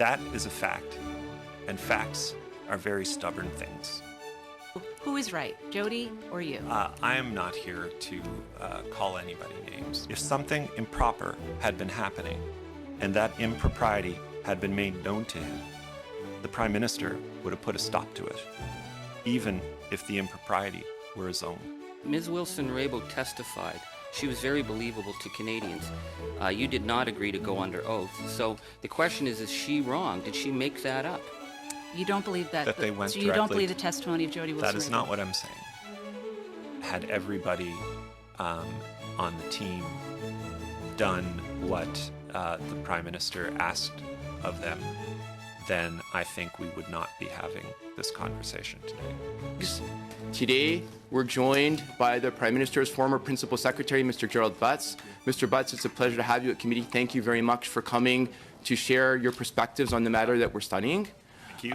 That is a fact, and facts are very stubborn things. Who is right, Jody or you? I am not here to call anybody names. If something improper had been happening, and that impropriety had been made known to him, the Prime Minister would have put a stop to it, even if the impropriety were his own. Ms. Wilson-Raybould testified. She was very believable to Canadians. You did not agree to go under oath. So the question is she wrong? Did she make that up? You don't believe that? That they went so you don't directly- believe the testimony of Jody Wilson? That is not what I'm saying. Had everybody on the team done what the Prime Minister asked of them, then I think we would not be having this conversation today. Today, we're joined by the Prime Minister's former Principal Secretary, Mr. Gerald Butts. Mr. Butts, it's a pleasure to have you at committee. Thank you very much for coming to share your perspectives on the matter that we're studying. Thank you.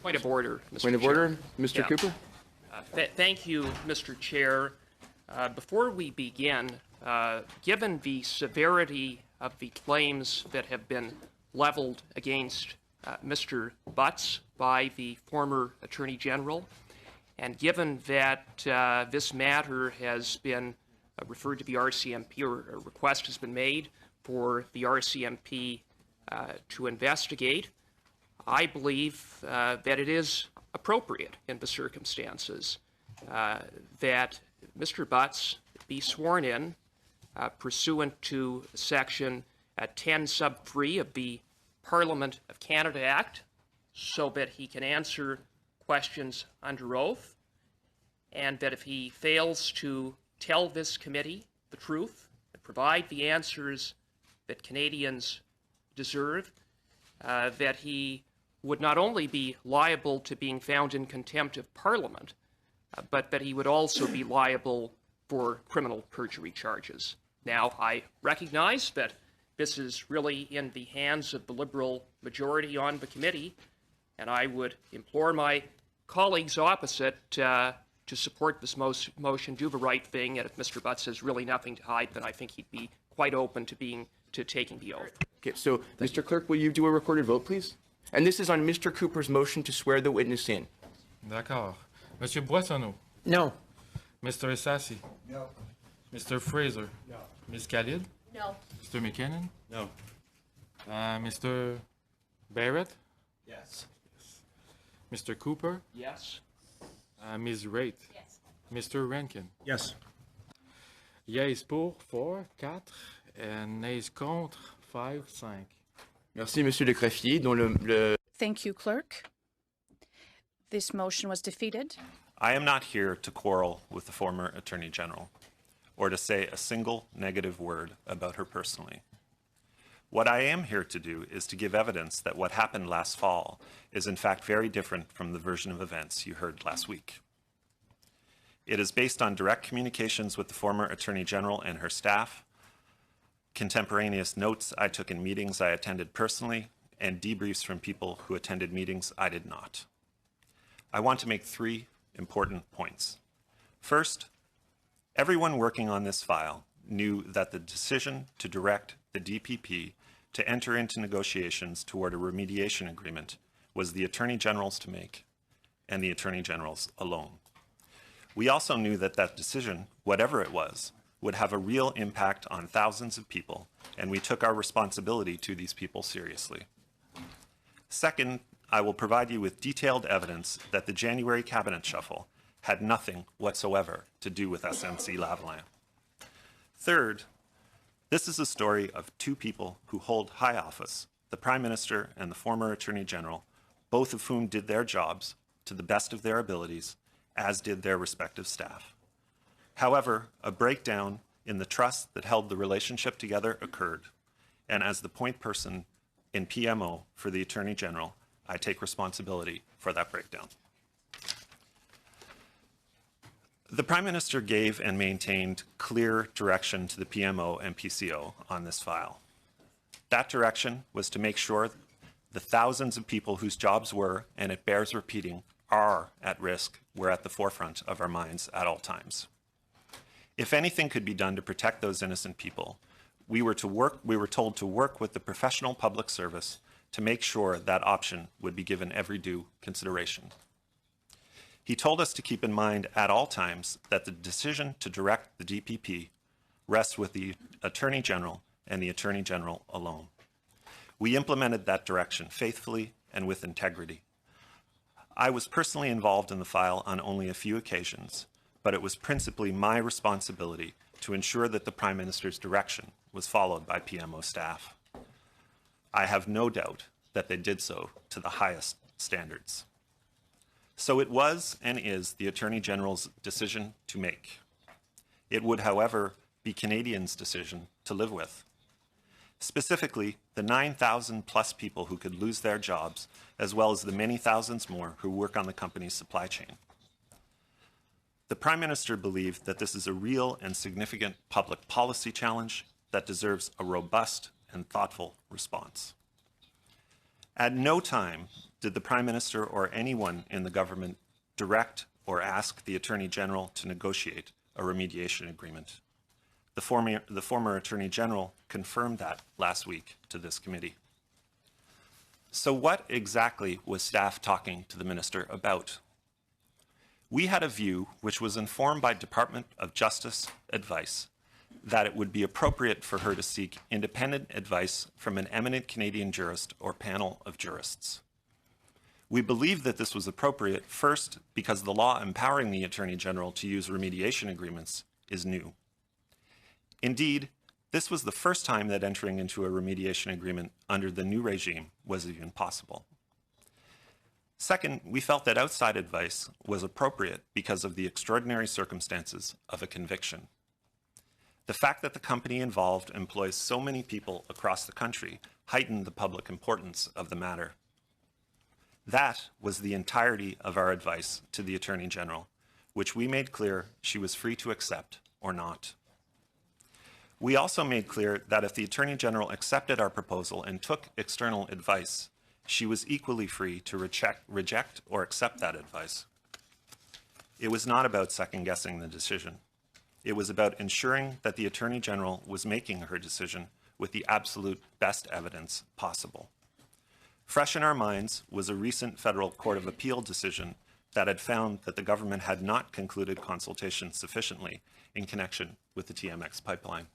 Point of order, Mr. Point of Chair. order, Mr. Yeah. Cooper? Thank you, Mr. Chair. Before we begin, given the severity of the claims that have been leveled against Mr. Butts by the former Attorney General, and given that this matter has been referred to the RCMP, or a request has been made for the RCMP to investigate, I believe that it is appropriate in the circumstances that Mr. Butts be sworn in pursuant to Section 10 sub 3 of the Parliament of Canada Act, so that he can answer questions under oath, and that if he fails to tell this committee the truth and provide the answers that Canadians deserve, that he would not only be liable to being found in contempt of Parliament, but that he would also be liable for criminal perjury charges. Now, I recognize that this is really in the hands of the Liberal majority on the committee, and I would implore my colleagues opposite to support this motion, do the right thing, and if Mr. Butts has really nothing to hide, then I think he'd be quite open to taking the oath. Okay, so, Mr. Clerk, will you do a recorded vote, please? And this is on Mr. Cooper's motion to swear the witness in. D'accord. Monsieur Boissonnault? No. Mr. Ehsassi? No. Mr. Fraser? No. Ms. Khalid? No. Mr. McKinnon? No. Mr. Barrett? Yes. Mr. Cooper? Yes? Ms. Raitt? Yes. Mr. Rankin? Yes. Yes pour 4, 4, et nays contre 5, 5. Merci, Monsieur de Creffier, dont le... Thank you, Clerk. This motion was defeated. I am not here to quarrel with the former Attorney General or to say a single negative word about her personally. What I am here to do is to give evidence that what happened last fall is in fact very different from the version of events you heard last week. It is based on direct communications with the former Attorney General and her staff, contemporaneous notes I took in meetings I attended personally, and debriefs from people who attended meetings I did not. I want to make 3 important points. First, everyone working on this file knew that the decision to direct the DPP to enter into negotiations toward a remediation agreement was the Attorney General's to make, and the Attorney General's alone. We also knew that that decision, whatever it was, would have a real impact on thousands of people, and we took our responsibility to these people seriously. Second, I will provide you with detailed evidence that the January cabinet shuffle had nothing whatsoever to do with SNC-Lavalin. Third, this is a story of 2 people who hold high office, the Prime Minister and the former Attorney General, both of whom did their jobs to the best of their abilities, as did their respective staff. However, a breakdown in the trust that held the relationship together occurred, and as the point person in PMO for the Attorney General, I take responsibility for that breakdown. The Prime Minister gave and maintained clear direction to the PMO and PCO on this file. That direction was to make sure the thousands of people whose jobs were, and it bears repeating, are at risk, were at the forefront of our minds at all times. If anything could be done to protect those innocent people, we were told to work with the professional public service to make sure that option would be given every due consideration. He told us to keep in mind at all times that the decision to direct the DPP rests with the Attorney General and the Attorney General alone. We implemented that direction faithfully and with integrity. I was personally involved in the file on only a few occasions, but it was principally my responsibility to ensure that the Prime Minister's direction was followed by PMO staff. I have no doubt that they did so to the highest standards. So it was and is the Attorney General's decision to make. It would, however, be Canadians' decision to live with. Specifically, the 9,000 plus people who could lose their jobs, as well as the many thousands more who work on the company's supply chain. The Prime Minister believed that this is a real and significant public policy challenge that deserves a robust and thoughtful response. At no time did the Prime Minister or anyone in the government direct or ask the Attorney General to negotiate a remediation agreement. The former Attorney General confirmed that last week to this committee. So what exactly was staff talking to the Minister about? We had a view, which was informed by Department of Justice advice, that it would be appropriate for her to seek independent advice from an eminent Canadian jurist or panel of jurists. We believe that this was appropriate, first, because the law empowering the Attorney General to use remediation agreements is new. Indeed, this was the first time that entering into a remediation agreement under the new regime was even possible. Second, we felt that outside advice was appropriate because of the extraordinary circumstances of a conviction. The fact that the company involved employs so many people across the country heightened the public importance of the matter. That was the entirety of our advice to the Attorney General, which we made clear she was free to accept or not. We also made clear that if the Attorney General accepted our proposal and took external advice, she was equally free to reject or accept that advice. It was not about second-guessing the decision. It was about ensuring that the Attorney General was making her decision with the absolute best evidence possible. Fresh in our minds was a recent Federal Court of Appeal decision that had found that the government had not concluded consultation sufficiently in connection with the TMX pipeline.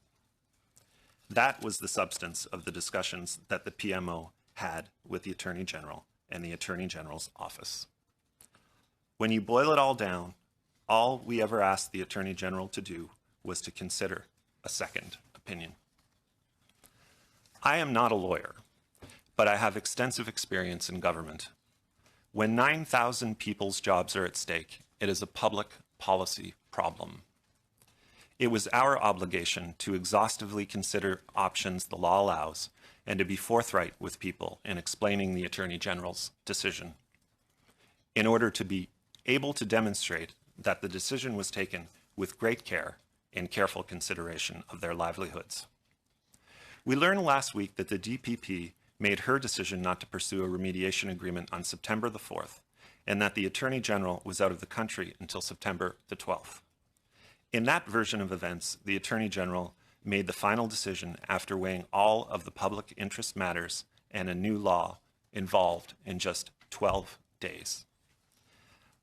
That was the substance of the discussions that the PMO had with the Attorney General and the Attorney General's office. When you boil it all down, all we ever asked the Attorney General to do was to consider a second opinion. I am not a lawyer, but I have extensive experience in government. When 9,000 people's jobs are at stake, it is a public policy problem. It was our obligation to exhaustively consider options the law allows and to be forthright with people in explaining the Attorney General's decision, in order to be able to demonstrate that the decision was taken with great care and careful consideration of their livelihoods. We learned last week that the DPP made her decision not to pursue a remediation agreement on September the 4th, and that the Attorney General was out of the country until September the 12th. In that version of events, the Attorney General made the final decision after weighing all of the public interest matters and a new law involved in just 12 days.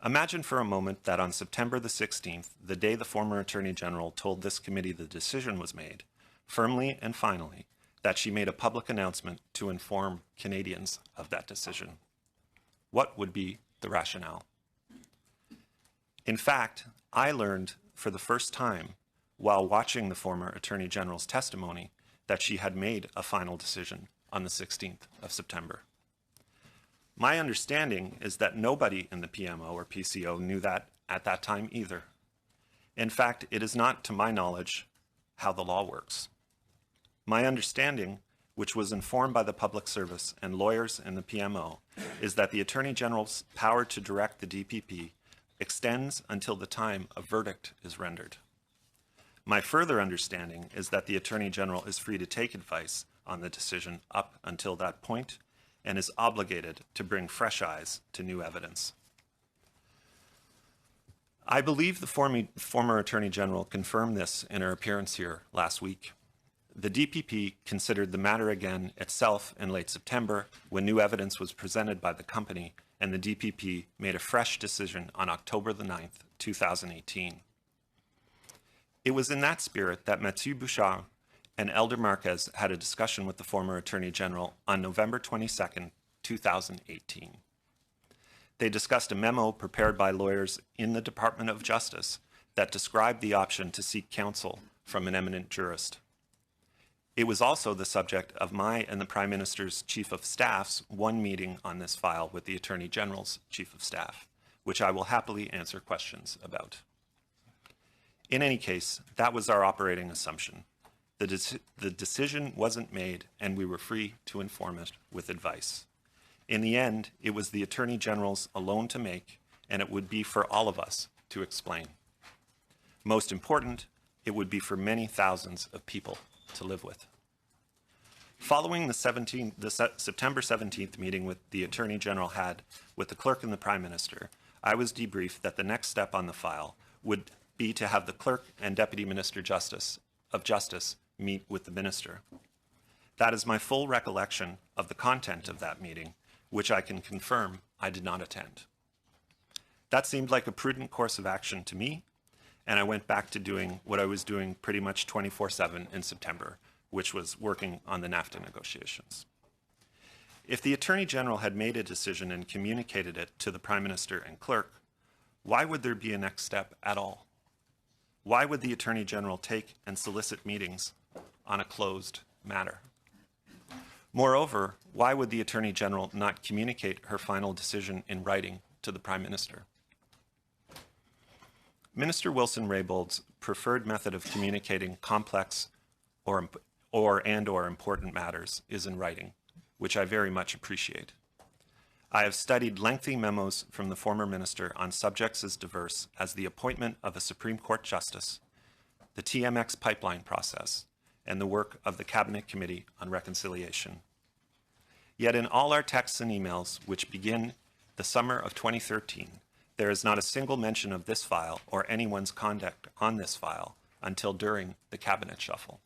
Imagine for a moment that on September the 16th, the day the former Attorney General told this committee the decision was made, firmly and finally, that she made a public announcement to inform Canadians of that decision. What would be the rationale? In fact, I learned for the first time while watching the former Attorney General's testimony that she had made a final decision on the 16th of September. My understanding is that nobody in the PMO or PCO knew that at that time either. In fact, it is not, to my knowledge, how the law works. My understanding, which was informed by the public service and lawyers in the PMO, is that the Attorney General's power to direct the DPP extends until the time a verdict is rendered. My further understanding is that the Attorney General is free to take advice on the decision up until that point and is obligated to bring fresh eyes to new evidence. I believe the former Attorney General confirmed this in her appearance here last week. The DPP considered the matter again itself in late September when new evidence was presented by the company, and the DPP made a fresh decision on October the 9th, 2018. It was in that spirit that Mathieu Bouchard and Elder Marquez had a discussion with the former Attorney General on November 22nd, 2018. They discussed a memo prepared by lawyers in the Department of Justice that described the option to seek counsel from an eminent jurist. It was also the subject of my and the Prime Minister's Chief of Staff's one meeting on this file with the Attorney General's Chief of Staff, which I will happily answer questions about. In any case, that was our operating assumption. The decision wasn't made, and we were free to inform it with advice. In the end, it was the Attorney General's alone to make, and it would be for all of us to explain. Most important, it would be for many thousands of people to live with. Following the September 17th meeting with the Attorney General had with the Clerk and the Prime Minister, I was debriefed that the next step on the file would be to have the Clerk and Deputy Minister of Justice meet with the Minister. That is my full recollection of the content of that meeting, which I can confirm I did not attend. That seemed like a prudent course of action to me, and I went back to doing what I was doing pretty much 24/7 in September, which was working on the NAFTA negotiations. If the Attorney General had made a decision and communicated it to the Prime Minister and Clerk, why would there be a next step at all? Why would the Attorney General take and solicit meetings on a closed matter? Moreover, why would the Attorney General not communicate her final decision in writing to the Prime Minister? Minister Wilson-Raybould's preferred method of communicating complex or important matters is in writing, which I very much appreciate. I have studied lengthy memos from the former minister on subjects as diverse as the appointment of a Supreme Court justice, the TMX pipeline process, and the work of the Cabinet Committee on Reconciliation. Yet in all our texts and emails, which begin the summer of 2013, there is not a single mention of this file or anyone's conduct on this file until during the cabinet shuffle.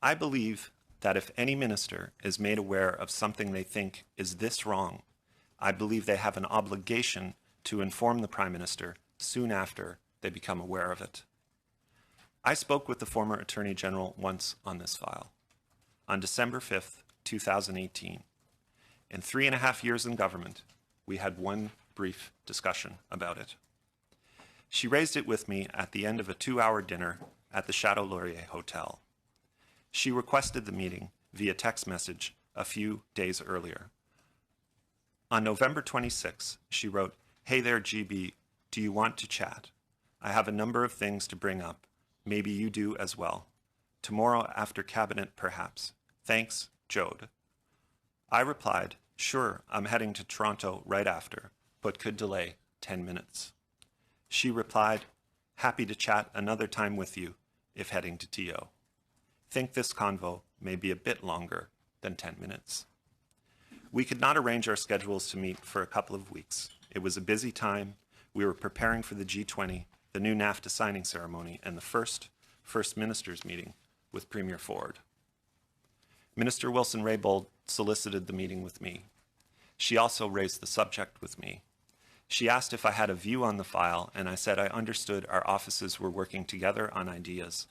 I believe that if any minister is made aware of something they think is this wrong, I believe they have an obligation to inform the Prime Minister soon after they become aware of it. I spoke with the former Attorney General once on this file, on December 5th, 2018. In 3.5 years in government, we had one brief discussion about it. She raised it with me at the end of a 2-hour dinner at the Chateau Laurier Hotel. She requested the meeting via text message a few days earlier. On November 26, she wrote, "Hey there, GB, do you want to chat? I have a number of things to bring up. Maybe you do as well. Tomorrow after cabinet, perhaps. Thanks, Jode." I replied, "Sure, I'm heading to Toronto right after, but could delay 10 minutes. She replied, "Happy to chat another time with you if heading to TO. Think this convo may be a bit longer than 10 minutes. We could not arrange our schedules to meet for a couple of weeks. It was a busy time. We were preparing for the G20, the new NAFTA signing ceremony, and the first Ministers meeting with Premier Ford. Minister Wilson-Raybould solicited the meeting with me. She also raised the subject with me. She asked if I had a view on the file, and I said I understood our offices were working together on ideas.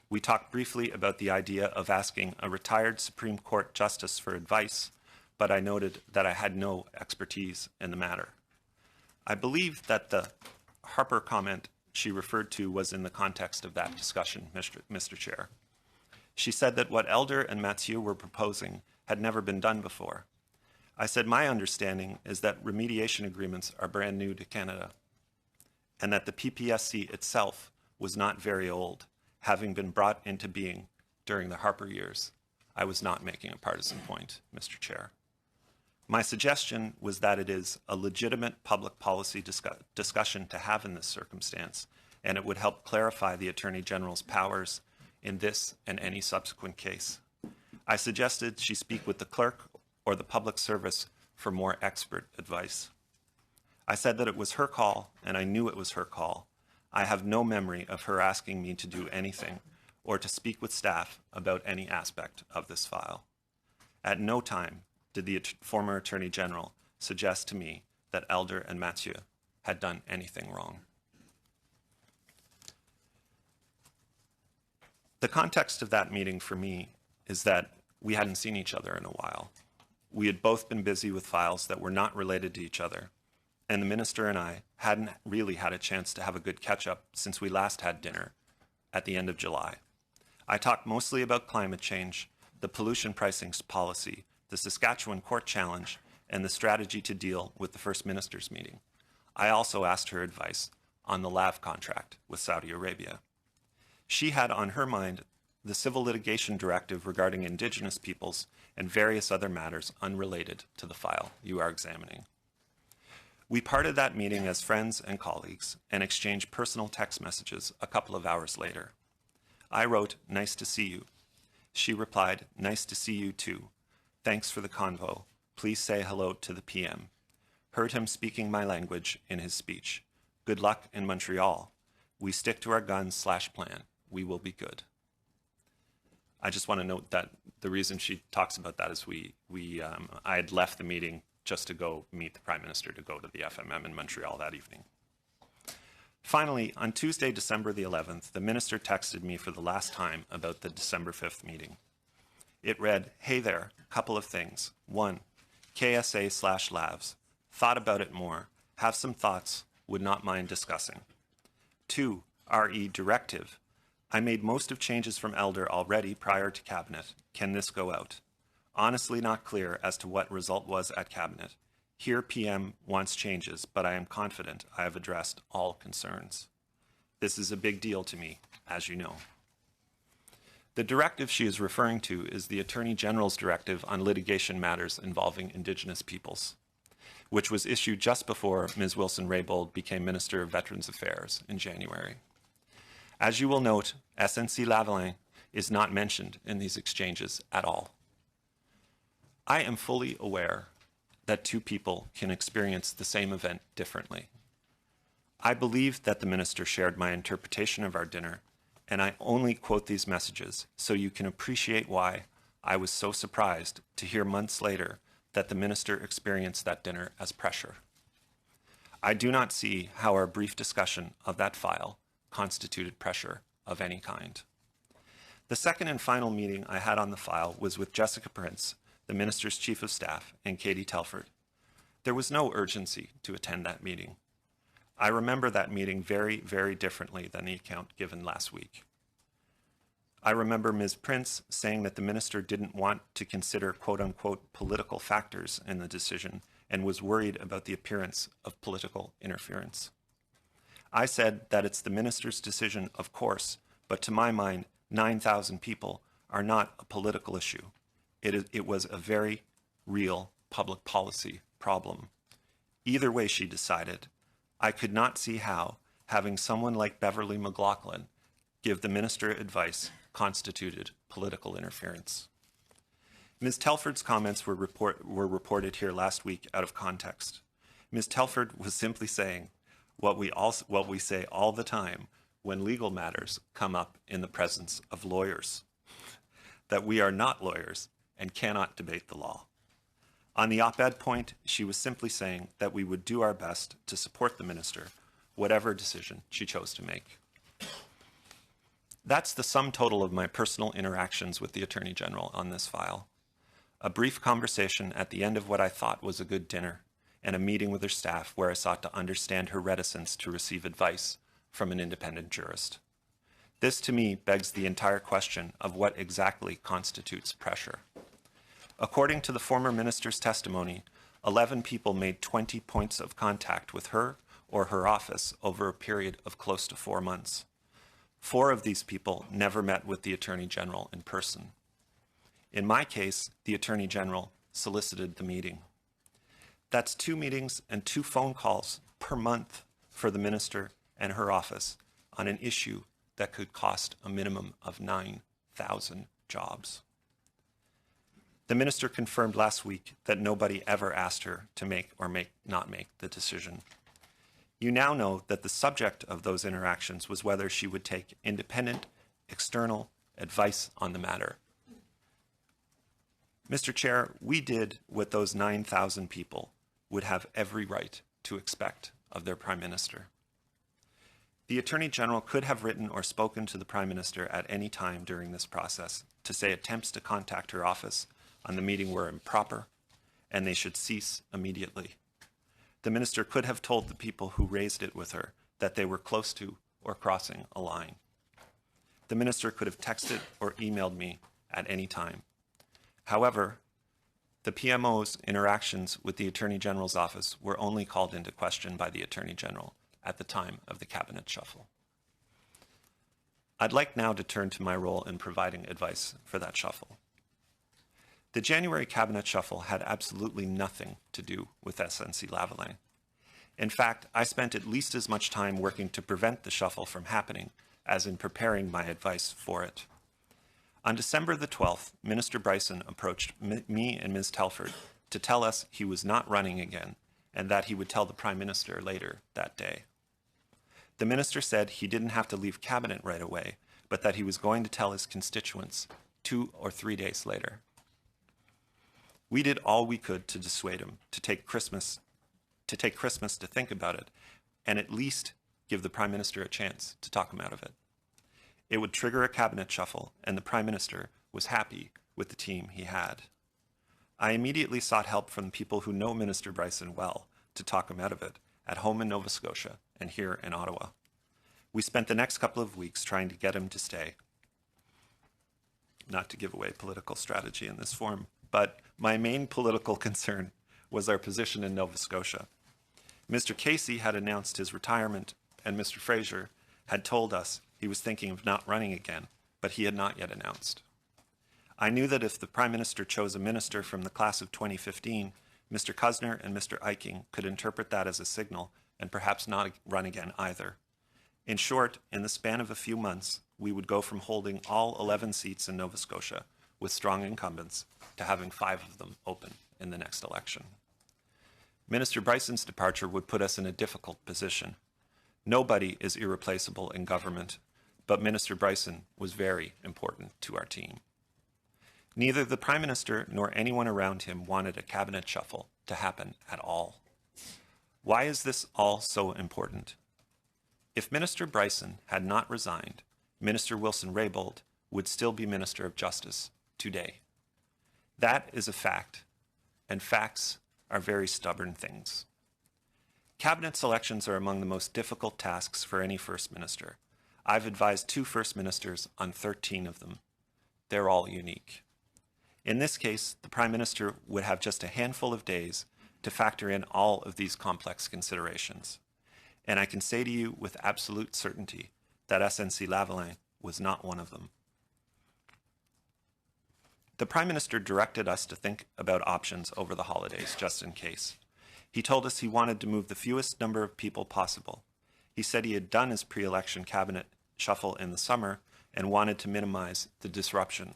We talked briefly about the idea of asking a retired Supreme Court justice for advice, but I noted that I had no expertise in the matter. I believe that the Harper comment she referred to was in the context of that discussion, Mr. Chair. She said that what Elder and Mathieu were proposing had never been done before. I said my understanding is that remediation agreements are brand new to Canada, and that the PPSC itself was not very old, having been brought into being during the Harper years. I was not making a partisan point, Mr. Chair. My suggestion was that it is a legitimate public policy discussion to have in this circumstance, and it would help clarify the Attorney General's powers in this and any subsequent case. I suggested she speak with the clerk or the public service for more expert advice. I said that it was her call, and I knew it was her call. I have no memory of her asking me to do anything or to speak with staff about any aspect of this file. At no time did the former Attorney General suggest to me that Elder and Mathieu had done anything wrong. The context of that meeting for me is that we hadn't seen each other in a while. We had both been busy with files that were not related to each other, and the minister and I hadn't really had a chance to have a good catch-up since we last had dinner at the end of July. I talked mostly about climate change, the pollution pricing policy, the Saskatchewan court challenge, and the strategy to deal with the First Minister's meeting. I also asked her advice on the LAV contract with Saudi Arabia. She had on her mind the civil litigation directive regarding Indigenous peoples and various other matters unrelated to the file you are examining. We parted that meeting as friends and colleagues and exchanged personal text messages a couple of hours later. I wrote, "Nice to see you." She replied, "Nice to see you too. Thanks for the convo. Please say hello to the PM. Heard him speaking my language in his speech. Good luck in Montreal. We stick to our guns/plan. We will be good." I just want to note that the reason she talks about that is I had left the meeting just to go meet the Prime Minister to go to the FMM in Montreal that evening. Finally, on Tuesday, December the 11th, the Minister texted me for the last time about the December 5th meeting. It read, "Hey there, couple of things. 1, KSA/LAVs. Thought about it more. Have some thoughts. Would not mind discussing. 2, RE directive. I made most of changes from Elder already prior to Cabinet. Can this go out? Honestly not clear as to what result was at Cabinet. Here PM wants changes, but I am confident I have addressed all concerns. This is a big deal to me, as you know." The directive she is referring to is the Attorney General's directive on litigation matters involving Indigenous peoples, which was issued just before Ms. Wilson-Raybould became Minister of Veterans Affairs in January. As you will note, SNC-Lavalin is not mentioned in these exchanges at all. I am fully aware that two people can experience the same event differently. I believe that the minister shared my interpretation of our dinner, and I only quote these messages so you can appreciate why I was so surprised to hear months later that the minister experienced that dinner as pressure. I do not see how our brief discussion of that file constituted pressure of any kind. The second and final meeting I had on the file was with Jessica Prince, the minister's chief of staff, and Katie Telford. There was no urgency to attend that meeting. I remember that meeting very, very differently than the account given last week. I remember Ms. Prince saying that the minister didn't want to consider quote-unquote political factors in the decision and was worried about the appearance of political interference. I said that it's the minister's decision, of course, but to my mind, 9,000 people are not a political issue. It was a very real public policy problem. Either way, she decided, I could not see how having someone like Beverly McLaughlin give the minister advice constituted political interference. Ms. Telford's comments were reported here last week out of context. Ms. Telford was simply saying what we say all the time when legal matters come up in the presence of lawyers, that we are not lawyers and cannot debate the law. On the op-ed point, she was simply saying that we would do our best to support the minister, whatever decision she chose to make. That's the sum total of my personal interactions with the Attorney General on this file. A brief conversation at the end of what I thought was a good dinner, and a meeting with her staff where I sought to understand her reticence to receive advice from an independent jurist. This, to me, begs the entire question of what exactly constitutes pressure. According to the former minister's testimony, 11 people made 20 points of contact with her or her office over a period of close to 4 months. 4 of these people never met with the Attorney General in person. In my case, the Attorney General solicited the meeting. That's 2 meetings and 2 phone calls per month for the minister and her office on an issue that could cost a minimum of 9,000 jobs. The minister confirmed last week that nobody ever asked her to make or not make the decision. You now know that the subject of those interactions was whether she would take independent, external, advice on the matter. Mr. Chair, we did what those 9,000 people would have every right to expect of their Prime Minister. The Attorney General could have written or spoken to the Prime Minister at any time during this process to say attempts to contact her office on the meeting were improper and they should cease immediately. The Minister could have told the people who raised it with her that they were close to or crossing a line. The Minister could have texted or emailed me at any time. However, the PMO's interactions with the Attorney General's office were only called into question by the Attorney General at the time of the cabinet shuffle. I'd like now to turn to my role in providing advice for that shuffle. The January cabinet shuffle had absolutely nothing to do with SNC-Lavalin. In fact, I spent at least as much time working to prevent the shuffle from happening as in preparing my advice for it. On December the 12th, Minister Bryson approached me and Ms. Telford to tell us he was not running again and that he would tell the Prime Minister later that day. The Minister said he didn't have to leave Cabinet right away, but that he was going to tell his constituents 2 or 3 days later. We did all we could to dissuade him to take Christmas to think about it and at least give the Prime Minister a chance to talk him out of it. It would trigger a cabinet shuffle, and the Prime Minister was happy with the team he had. I immediately sought help from people who know Minister Bryson well to talk him out of it, at home in Nova Scotia and here in Ottawa. We spent the next couple of weeks trying to get him to stay. Not to give away political strategy in this forum, but my main political concern was our position in Nova Scotia. Mr. Casey had announced his retirement, and Mr. Fraser had told us he was thinking of not running again, but he had not yet announced. I knew that if the Prime Minister chose a minister from the class of 2015, Mr. Cuzner and Mr. Eiking could interpret that as a signal and perhaps not run again either. In short, in the span of a few months, we would go from holding all 11 seats in Nova Scotia with strong incumbents to having 5 of them open in the next election. Minister Bryson's departure would put us in a difficult position. Nobody is irreplaceable in government, but Minister Bryson was very important to our team. Neither the Prime Minister nor anyone around him wanted a cabinet shuffle to happen at all. Why is this all so important? If Minister Bryson had not resigned, Minister Wilson-Raybould would still be Minister of Justice today. That is a fact, and facts are very stubborn things. Cabinet selections are among the most difficult tasks for any First Minister. I've advised 2 First Ministers on 13 of them. They're all unique. In this case, the Prime Minister would have just a handful of days to factor in all of these complex considerations. And I can say to you with absolute certainty that SNC-Lavalin was not one of them. The Prime Minister directed us to think about options over the holidays, just in case. He told us he wanted to move the fewest number of people possible. He said he had done his pre-election cabinet shuffle in the summer and wanted to minimize the disruption.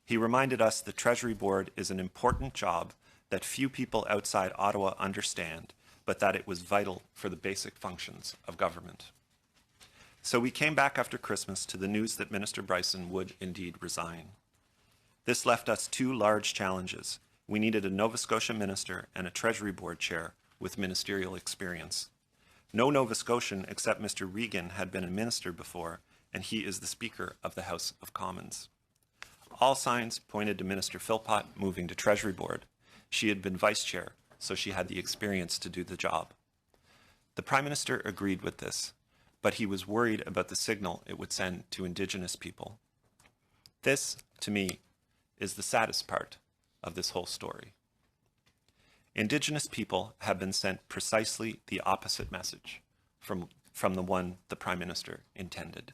He reminded us the Treasury Board is an important job that few people outside Ottawa understand, but that it was vital for the basic functions of government. So we came back after Christmas to the news that Minister Bryson would indeed resign. This left us 2 large challenges. We needed a Nova Scotia minister and a Treasury Board chair with ministerial experience. No Nova Scotian except Mr. Regan had been a minister before, and he is the Speaker of the House of Commons. All signs pointed to Minister Philpott moving to Treasury Board. She had been Vice Chair, so she had the experience to do the job. The Prime Minister agreed with this, but he was worried about the signal it would send to Indigenous people. This, to me, is the saddest part of this whole story. Indigenous people have been sent precisely the opposite message from the one the Prime Minister intended.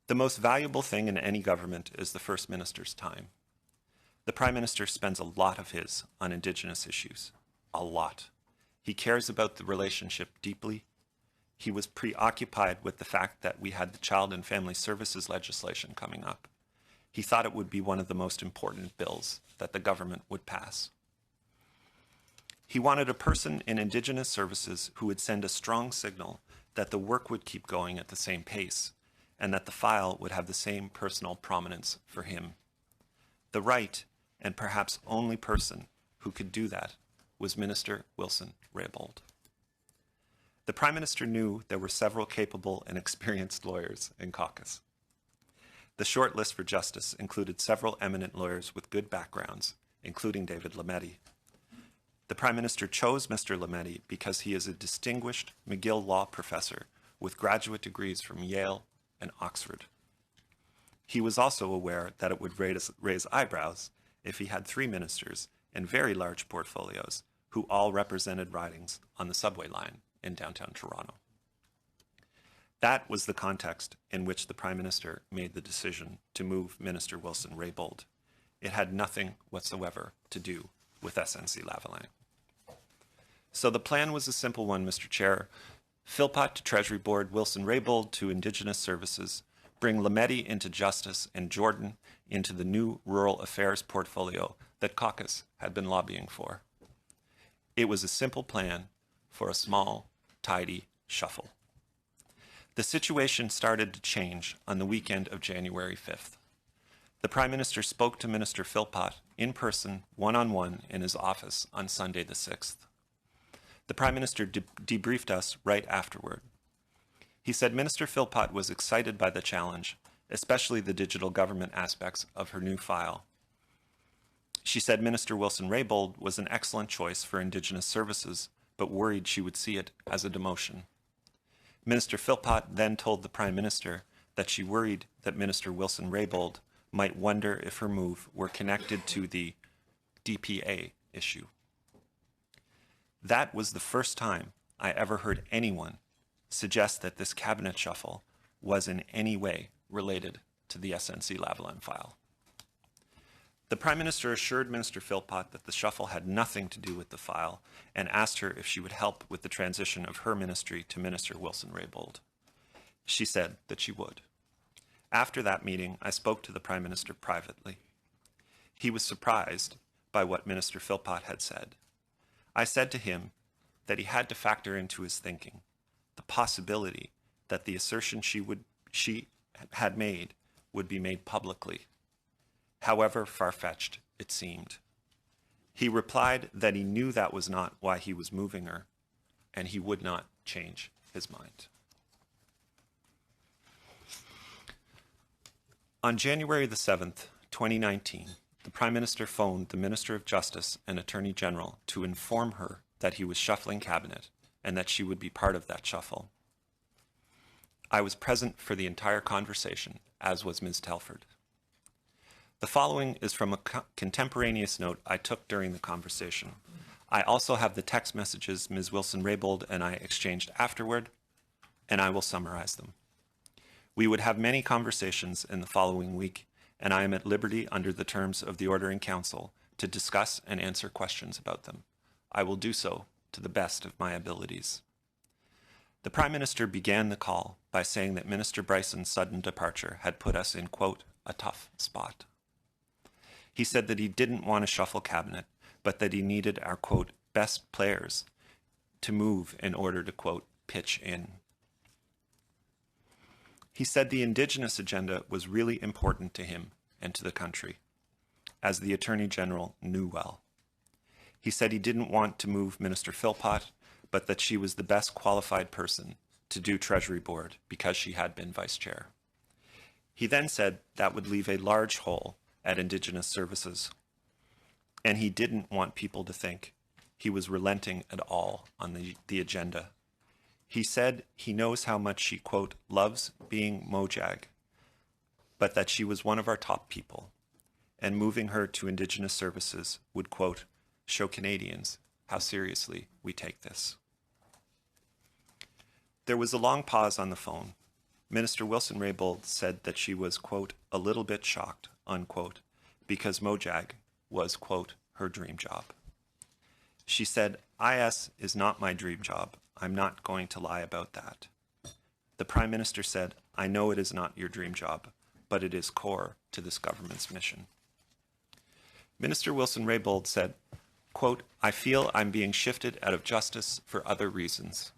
The most valuable thing in any government is the First Minister's time. The Prime Minister spends a lot of his on Indigenous issues. A lot. He cares about the relationship deeply. He was preoccupied with the fact that we had the Child and Family Services legislation coming up. He thought it would be one of the most important bills that the government would pass. He wanted a person in Indigenous services who would send a strong signal that the work would keep going at the same pace, and that the file would have the same personal prominence for him. The right, and perhaps only person who could do that, was Minister Wilson Raybould. The Prime Minister knew there were several capable and experienced lawyers in caucus. The short list for justice included several eminent lawyers with good backgrounds, including David Lametti. The Prime Minister chose Mr. Lametti because he is a distinguished McGill Law professor with graduate degrees from Yale and Oxford. He was also aware that it would raise eyebrows if he had 3 ministers and very large portfolios who all represented ridings on the subway line in downtown Toronto. That was the context in which the Prime Minister made the decision to move Minister Wilson Raybould. It had nothing whatsoever to do with SNC-Lavalin. So the plan was a simple one, Mr. Chair. Philpott to Treasury Board, Wilson Raybould to Indigenous Services, bring Lametti into Justice and Jordan into the new Rural Affairs portfolio that caucus had been lobbying for. It was a simple plan for a small, tidy shuffle. The situation started to change on the weekend of January 5th. The Prime Minister spoke to Minister Philpott in person, one-on-one, in his office on Sunday the 6th. The Prime Minister debriefed us right afterward. He said Minister Philpott was excited by the challenge, especially the digital government aspects of her new file. She said Minister Wilson Raybould was an excellent choice for Indigenous Services, but worried she would see it as a demotion. Minister Philpott then told the Prime Minister that she worried that Minister Wilson Raybould might wonder if her move were connected to the DPA issue. That was the first time I ever heard anyone suggest that this cabinet shuffle was in any way related to the SNC-Lavalin file. The Prime Minister assured Minister Philpott that the shuffle had nothing to do with the file and asked her if she would help with the transition of her ministry to Minister Wilson Raybould. She said that she would. After that meeting, I spoke to the Prime Minister privately. He was surprised by what Minister Philpott had said. I said to him that he had to factor into his thinking the possibility that the assertion she had made would be made publicly, however far-fetched it seemed. He replied that he knew that was not why he was moving her, and he would not change his mind. On January the 7th, 2019, the Prime Minister phoned the Minister of Justice and Attorney General to inform her that he was shuffling cabinet and that she would be part of that shuffle. I was present for the entire conversation, as was Ms. Telford. The following is from a contemporaneous note I took during the conversation. I also have the text messages Ms. Wilson Raybould and I exchanged afterward, and I will summarize them. We would have many conversations in the following week, and I am at liberty under the terms of the Order in Council to discuss and answer questions about them. I will do so to the best of my abilities. The Prime Minister began the call by saying that Minister Bryson's sudden departure had put us in, quote, a tough spot. He said that he didn't want to shuffle cabinet, but that he needed our, quote, best players to move in order to, quote, pitch in. He said the Indigenous agenda was really important to him and to the country, as the Attorney General knew well. He said he didn't want to move Minister Philpott, but that she was the best qualified person to do Treasury Board because she had been Vice Chair. He then said that would leave a large hole at Indigenous Services, and he didn't want people to think he was relenting at all on the agenda. He said he knows how much she, quote, loves being Mojag, but that she was one of our top people, and moving her to Indigenous Services would, quote, show Canadians how seriously we take this. There was a long pause on the phone. Minister Wilson Raybould said that she was, quote, a little bit shocked, unquote, because Mojag was, quote, her dream job. She said, IS is not my dream job. I'm not going to lie about that. The Prime Minister said, I know it is not your dream job, but it is core to this government's mission. Minister Wilson Raybould said, quote, I feel I'm being shifted out of justice for other reasons.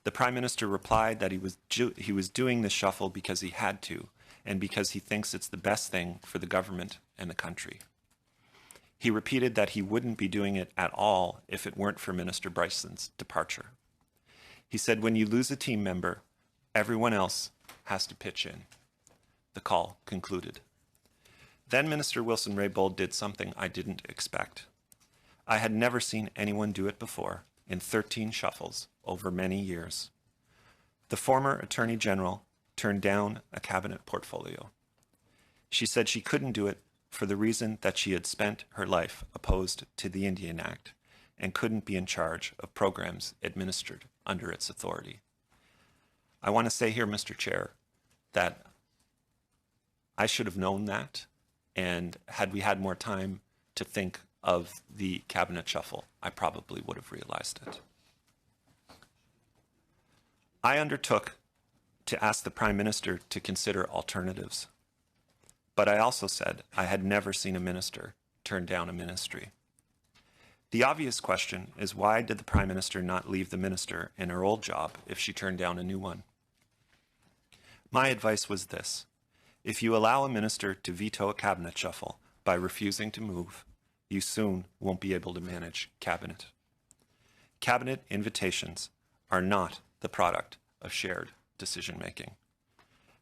The Prime Minister replied that he was doing the shuffle because he had to, and because he thinks it's the best thing for the government and the country. He repeated that he wouldn't be doing it at all if it weren't for Minister Bryson's departure. He said, when you lose a team member, everyone else has to pitch in. The call concluded. Then Minister Wilson-Raybould did something I didn't expect. I had never seen anyone do it before in 13 shuffles over many years. The former Attorney General turned down a cabinet portfolio. She said she couldn't do it for the reason that she had spent her life opposed to the Indian Act and couldn't be in charge of programs administered under its authority. I want to say here, Mr. Chair, that I should have known that, and had we had more time to think of the cabinet shuffle, I probably would have realized it. I undertook to ask the Prime Minister to consider alternatives, but I also said I had never seen a minister turn down a ministry. The obvious question is, why did the Prime Minister not leave the minister in her old job if she turned down a new one? My advice was this: if you allow a minister to veto a cabinet shuffle by refusing to move, you soon won't be able to manage cabinet. Cabinet invitations are not the product of shared decision-making.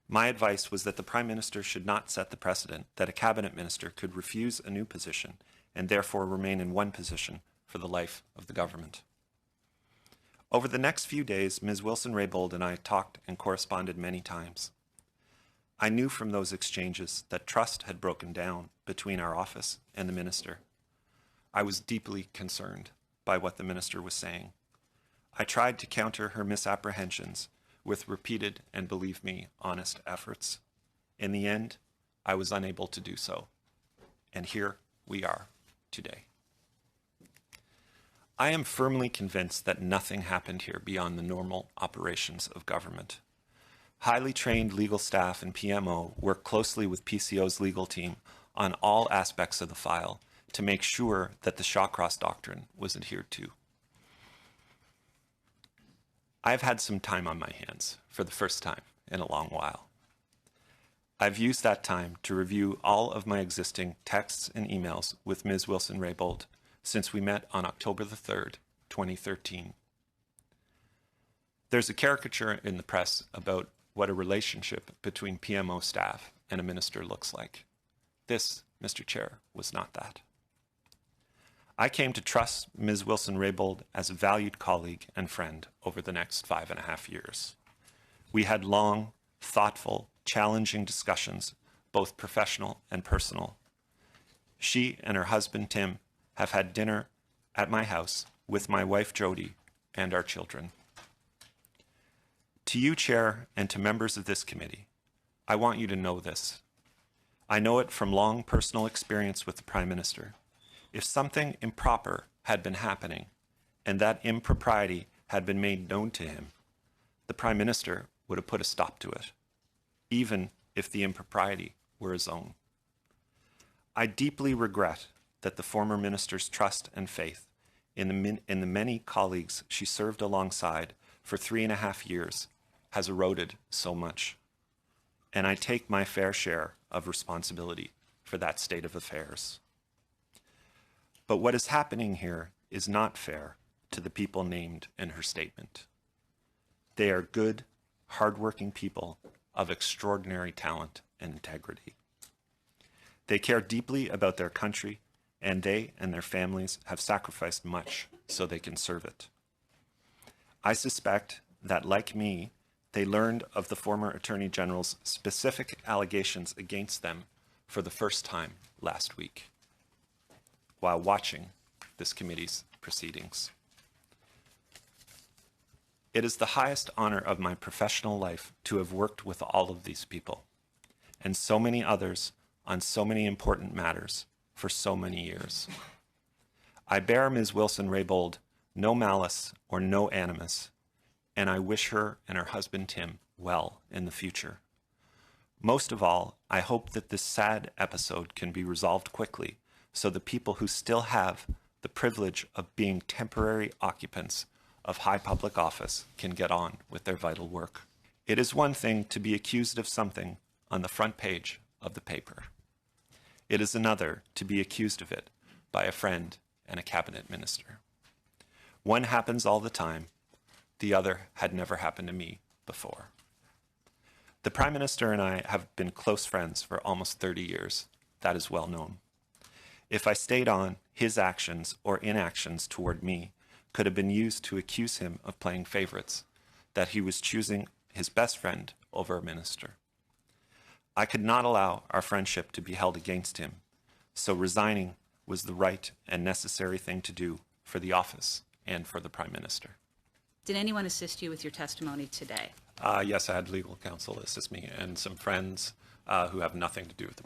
My advice was that the Prime Minister should not set the precedent that a cabinet minister could refuse a new position and therefore remain in one position for the life of the government. Over the next few days, Ms. Wilson-Raybould and I talked and corresponded many times. I knew from those exchanges that trust had broken down between our office and the minister. I was deeply concerned by what the minister was saying. I tried to counter her misapprehensions with repeated and, believe me, honest efforts. In the end, I was unable to do so. And here we are today. I am firmly convinced that nothing happened here beyond the normal operations of government. Highly trained legal staff and PMO work closely with PCO's legal team on all aspects of the file to make sure that the Shawcross Doctrine was adhered to. I've had some time on my hands for the first time in a long while. I've used that time to review all of my existing texts and emails with Ms. Wilson-Raybould since we met on October the 3rd, 2013. There's a caricature in the press about what a relationship between PMO staff and a minister looks like. This, Mr. Chair, was not that. I came to trust Ms. Wilson-Raybould as a valued colleague and friend over the next 5.5 years. We had long, thoughtful, challenging discussions, both professional and personal. She and her husband, Tim, have had dinner at my house with my wife, Jody, and our children. To you, Chair, and to members of this committee, I want you to know this. I know it from long personal experience with the Prime Minister. If something improper had been happening, and that impropriety had been made known to him, the Prime Minister would have put a stop to it, even if the impropriety were his own. I deeply regret that the former minister's trust and faith in the many colleagues she served alongside for 3.5 years has eroded so much. And I take my fair share of responsibility for that state of affairs. But what is happening here is not fair to the people named in her statement. They are good, hardworking people of extraordinary talent and integrity. They care deeply about their country, and they and their families have sacrificed much so they can serve it. I suspect that, like me, they learned of the former Attorney General's specific allegations against them for the first time last week, while watching this committee's proceedings. It is the highest honor of my professional life to have worked with all of these people, and so many others on so many important matters for so many years. I bear Ms. Wilson-Raybould no malice or no animus, and I wish her and her husband Tim well in the future. Most of all, I hope that this sad episode can be resolved quickly so the people who still have the privilege of being temporary occupants of high public office can get on with their vital work. It is one thing to be accused of something on the front page of the paper. It is another to be accused of it by a friend and a cabinet minister. One happens all the time. The other had never happened to me before. The Prime Minister and I have been close friends for almost 30 years. That is well known. If I stayed on, his actions or inactions toward me could have been used to accuse him of playing favorites, that he was choosing his best friend over a minister. I could not allow our friendship to be held against him, so resigning was the right and necessary thing to do for the office and for the Prime Minister. Did anyone assist you with your testimony today? Yes, I had legal counsel assist me and some friends who have nothing to do with the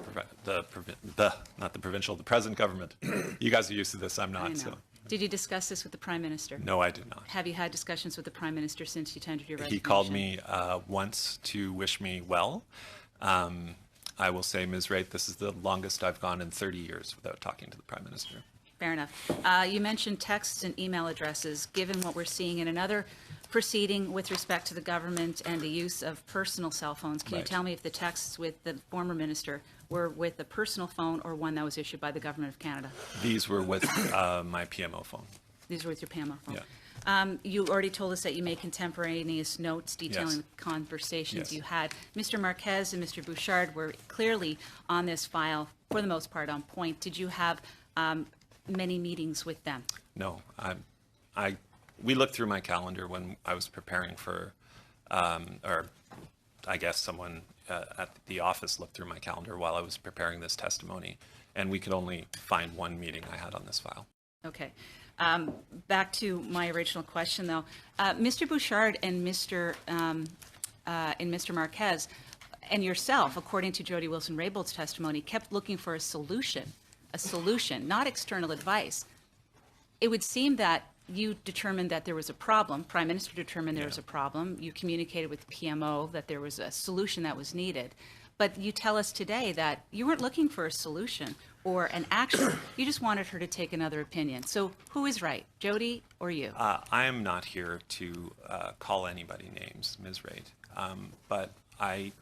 present government. You guys are used to this, I'm I not. know. So. Did you discuss this with the Prime Minister? No, I did not. Have you had discussions with the Prime Minister since you tendered your resignation? He called me once to wish me well. I will say, Ms. Raitt, this is the longest I've gone in 30 years without talking to the Prime Minister. Fair enough. You mentioned texts and email addresses. Given what we're seeing in another proceeding with respect to the government and the use of personal cell phones, can you tell me if the texts with the former minister were with a personal phone or one that was issued by the Government of Canada? These were with my PMO phone. These were with your PMO phone? Yeah. You already told us that you made contemporaneous notes detailing Yes. the conversations Yes. you had. Mr. Marquez and Mr. Bouchard were clearly on this file, for the most part, on point. Did you have many meetings with them? No, we looked through my calendar when I was preparing for, or I guess someone at the office looked through my calendar while I was preparing this testimony, and we could only find one meeting I had on this file. Okay. Back to my original question, though. Mr. Bouchard and Mr. Marquez and yourself, according to Jody Wilson-Raybould's testimony, kept looking for a solution, not external advice. It would seem that you determined that there was a problem. Prime Minister determined there was a problem. You communicated with PMO that there was a solution that was needed. But you tell us today that you weren't looking for a solution or an action. You just wanted her to take another opinion. So who is right, Jody or you? I am not here to call anybody names, Ms. Raitt, but I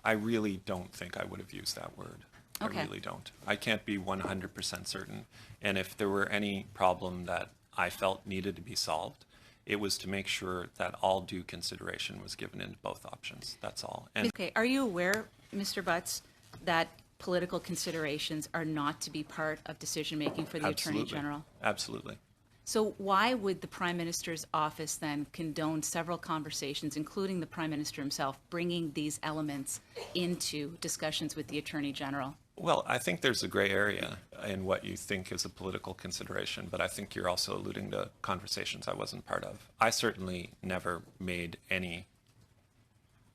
really don't think I would have used that word. Okay. I really don't. I can't be 100% certain. And if there were any problem that I felt needed to be solved, it was to make sure that all due consideration was given in both options. That's all. And Okay, are you aware, Mr. Butts, that political considerations are not to be part of decision-making for the Attorney General? Absolutely. So why would the Prime Minister's office then condone several conversations, including the Prime Minister himself, bringing these elements into discussions with the Attorney General? Well, I think there's a gray area in what you think is a political consideration, but I think you're also alluding to conversations I wasn't part of. I certainly never made any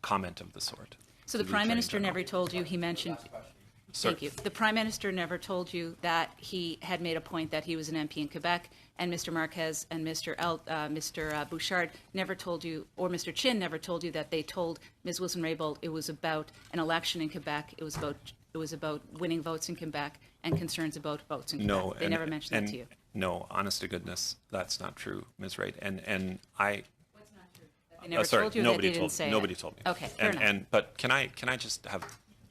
comment of the sort. So the Prime Minister never told you, he mentioned... Thank you. The Prime Minister never told you that he had made a point that he was an MP in Quebec, and Mr. Marquez and Mr. Bouchard never told you, or Mr. Chin never told you that they told Ms. Wilson-Raybould it was about an election in Quebec, it was about winning votes in Quebec and concerns about votes in Quebec. No, they never mentioned that to you. No, honest to goodness, that's not true, Ms. Wright. And I... What's not true? They never sorry, told you nobody that they didn't say Nobody it. told me. Okay, fair enough. But can I just have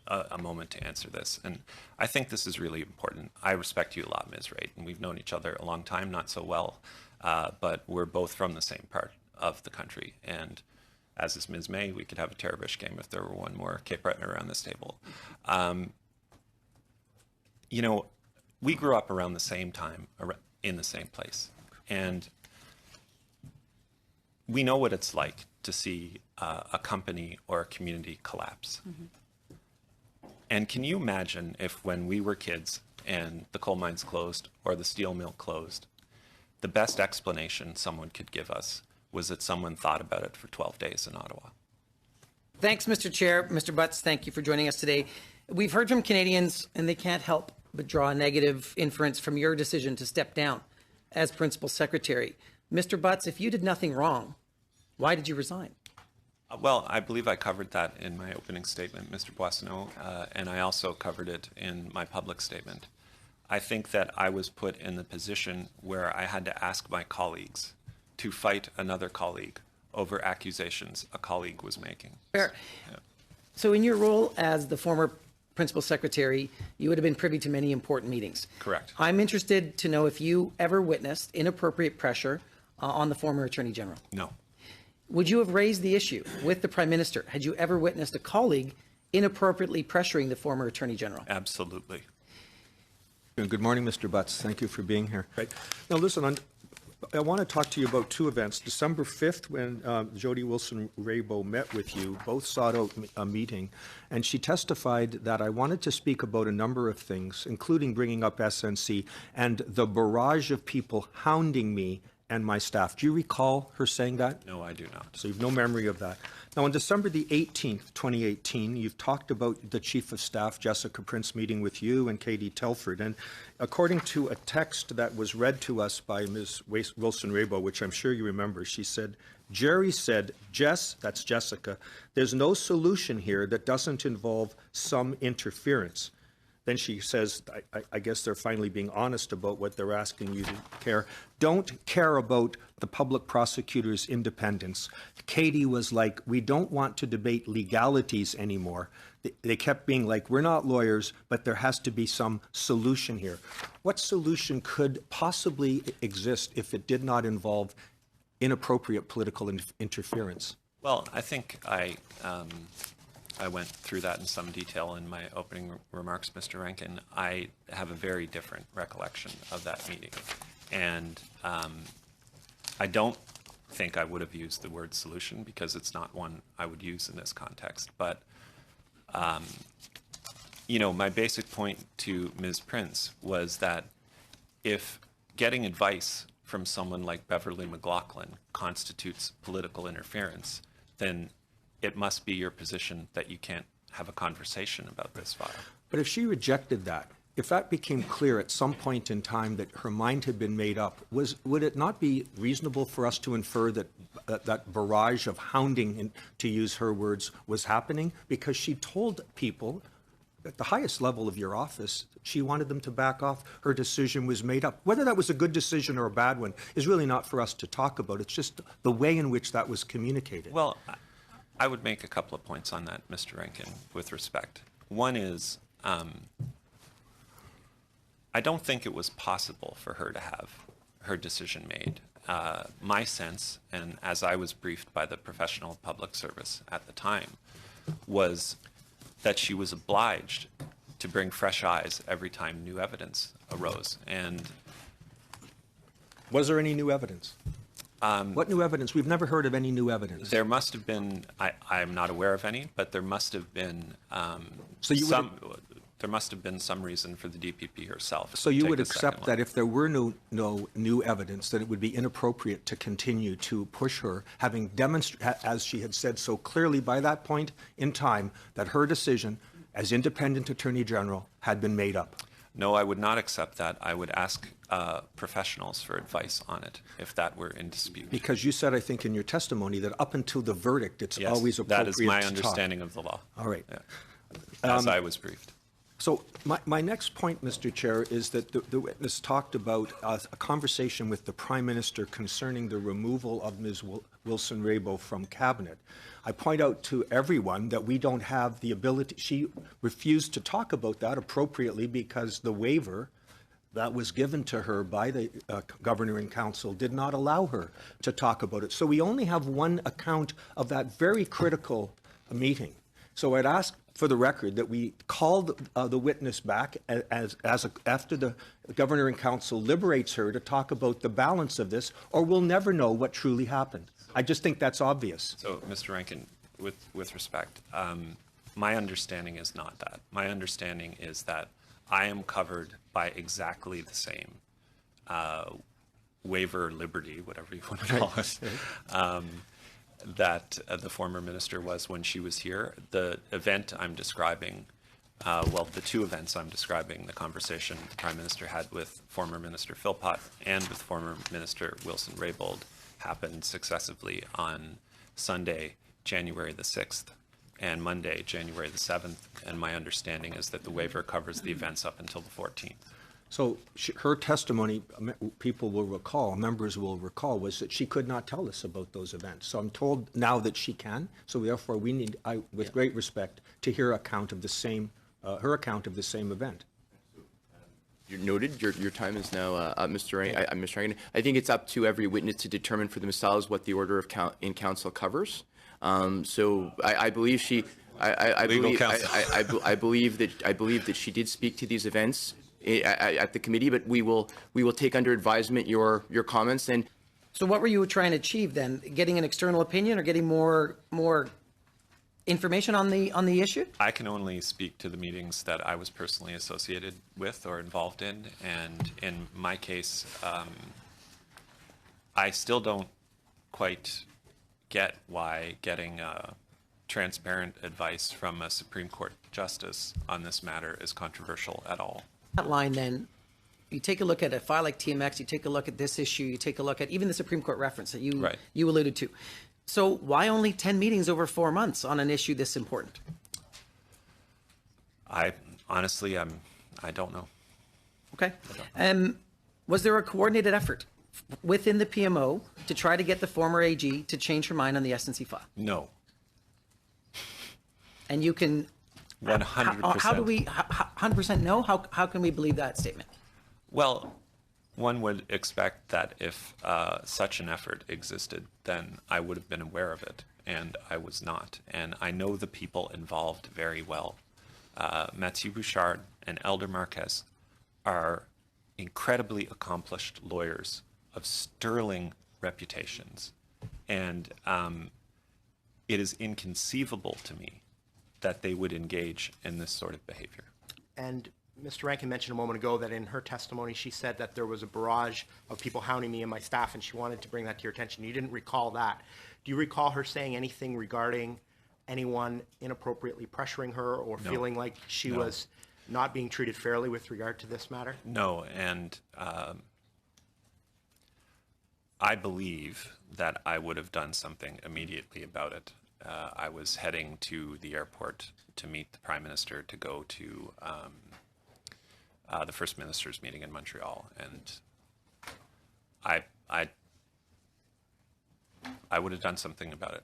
a moment to answer this? And I think this is really important. I respect you a lot, Ms. Wright, and we've known each other a long time, not so well, but we're both from the same part of the country. And as is Ms. May, we could have a Terrorish game if there were one more Cape Breton around this table. You know, we grew up around the same time, in the same place. And we know what it's like to see a company or a community collapse. Mm-hmm. And can you imagine if when we were kids and the coal mines closed or the steel mill closed, the best explanation someone could give us was that someone thought about it for 12 days in Ottawa? Thanks, Mr. Chair. Mr. Butts, thank you for joining us today. We've heard from Canadians, and they can't help but draw a negative inference from your decision to step down as Principal Secretary. Mr. Butts, if you did nothing wrong, why did you resign? Well, I believe I covered that in my opening statement, Mr. Boissonnault, and I also covered it in my public statement. I think that I was put in the position where I had to ask my colleagues to fight another colleague over accusations a colleague was making. Fair. So in your role as the former principal secretary, you would have been privy to many important meetings. Correct. I'm interested to know if you ever witnessed inappropriate pressure on the former Attorney General. No. Would you have raised the issue with the Prime Minister had you ever witnessed a colleague inappropriately pressuring the former Attorney General? Absolutely. Good morning, Mr. Butts. Thank you for being here. Right. Now, listen, I want to talk to you about two events. December 5th, when Jody Wilson-Raybould met with you, both sought out a meeting, and she testified that I wanted to speak about a number of things, including bringing up SNC and the barrage of people hounding me and my staff. Do you recall her saying that? No, I do not. So you've no memory of that. Now, on December the 18th, 2018, you've talked about the Chief of Staff, Jessica Prince, meeting with you and Katie Telford. And according to a text that was read to us by Ms. Wilson-Raybould, which I'm sure you remember, she said, Jerry said, Jess, that's Jessica, there's no solution here that doesn't involve some interference. Then she says, I guess they're finally being honest about what they're asking you to care. Don't care about the public prosecutor's independence. Katie was like, we don't want to debate legalities anymore. They kept being like, we're not lawyers, but there has to be some solution here. What solution could possibly exist if it did not involve inappropriate political interference? Well, I think I went through that in some detail in my opening remarks, Mr. Rankin. I have a very different recollection of that meeting. And I don't think I would have used the word solution because it's not one I would use in this context. But, you know, my basic point to Ms. Prince was that if getting advice from someone like Beverly McLaughlin constitutes political interference, then it must be your position that you can't have a conversation about this file. But if she rejected that, if that became clear at some point in time that her mind had been made up, would it not be reasonable for us to infer that that barrage of hounding, to use her words, was happening? Because she told people at the highest level of your office, she wanted them to back off. Her decision was made up. Whether that was a good decision or a bad one is really not for us to talk about. It's just the way in which that was communicated. Well, I would make a couple of points on that, Mr. Rankin, with respect. One is, I don't think it was possible for her to have her decision made. My sense, and as I was briefed by the professional public service at the time, was that she was obliged to bring fresh eyes every time new evidence arose. And was there any new evidence? What new evidence? We've never heard of any new evidence. There must have been, I'm not aware of any, but there must have been there must have been some reason for the DPP herself. So you would accept that if there were no new evidence, that it would be inappropriate to continue to push her, having demonstrated, as she had said so clearly by that point in time, that her decision as independent Attorney General had been made up? No, I would not accept that. I would ask professionals for advice on it if that were in dispute. Because you said, I think, in your testimony that up until the verdict, it's always appropriate to talk. That is my understanding of the law. All right. Yeah. As I was briefed. So my next point, Mr. Chair, is that the witness talked about a conversation with the Prime Minister concerning the removal of Ms. Wilson-Raybould from Cabinet. I point out to everyone that we don't have the ability. She refused to talk about that appropriately because the waiver that was given to her by the Governor and Council did not allow her to talk about it. So we only have one account of that very critical meeting. So I'd ask for the record that we called the witness back after the Governor and Council liberates her to talk about the balance of this, or we'll never know what truly happened. I just think that's obvious. So, Mr. Rankin, with respect, my understanding is not that. My understanding is that I am covered by exactly the same waiver liberty, whatever you want to call it, that the former minister was when she was here. The event I'm describing, the two events I'm describing, the conversation the Prime Minister had with former Minister Philpott and with former Minister Wilson-Raybould happened successively on Sunday, January the 6th, and Monday, January the 7th. And my understanding is that the waiver covers the events up until the 14th. So her testimony, people will recall, members will recall, was that she could not tell us about those events. So I'm told now that she can. So therefore, we need, with great respect, to hear her account of the same event. You're noted. Your time is now up, Mr. Rankin. I think it's up to every witness to determine for themselves what the order of in council covers. So I believe she. I believe that she did speak to these events at the committee, but we will take under advisement your comments. And So what were you trying to achieve then? Getting an external opinion or getting more information on the issue? I can only speak to the meetings that I was personally associated with or involved in, and in my case, I still don't quite get why getting transparent advice from a Supreme Court justice on this matter is controversial at all. That line then, you take a look at a file like TMX, you take a look at this issue, you take a look at even the Supreme Court reference that you alluded to. So why only 10 meetings over 4 months on an issue this important? I honestly, I don't know. Okay. Was there a coordinated effort within the PMO to try to get the former AG to change her mind on the SNC file? No. And you can 100%. How do we 100% know? How can we believe that statement? Well, one would expect that if such an effort existed, then I would have been aware of it, and I was not. And I know the people involved very well. Mathieu Bouchard and Elder Marquez are incredibly accomplished lawyers of sterling reputations. And it is inconceivable to me that they would engage in this sort of behavior. And Mr. Rankin mentioned a moment ago that in her testimony, she said that there was a barrage of people hounding me and my staff, and she wanted to bring that to your attention. You didn't recall that. Do you recall her saying anything regarding anyone inappropriately pressuring her or feeling like she was not being treated fairly with regard to this matter? No, and I believe that I would have done something immediately about it. I was heading to the airport to meet the Prime Minister to go to the First Minister's meeting in Montreal, and I would have done something about it.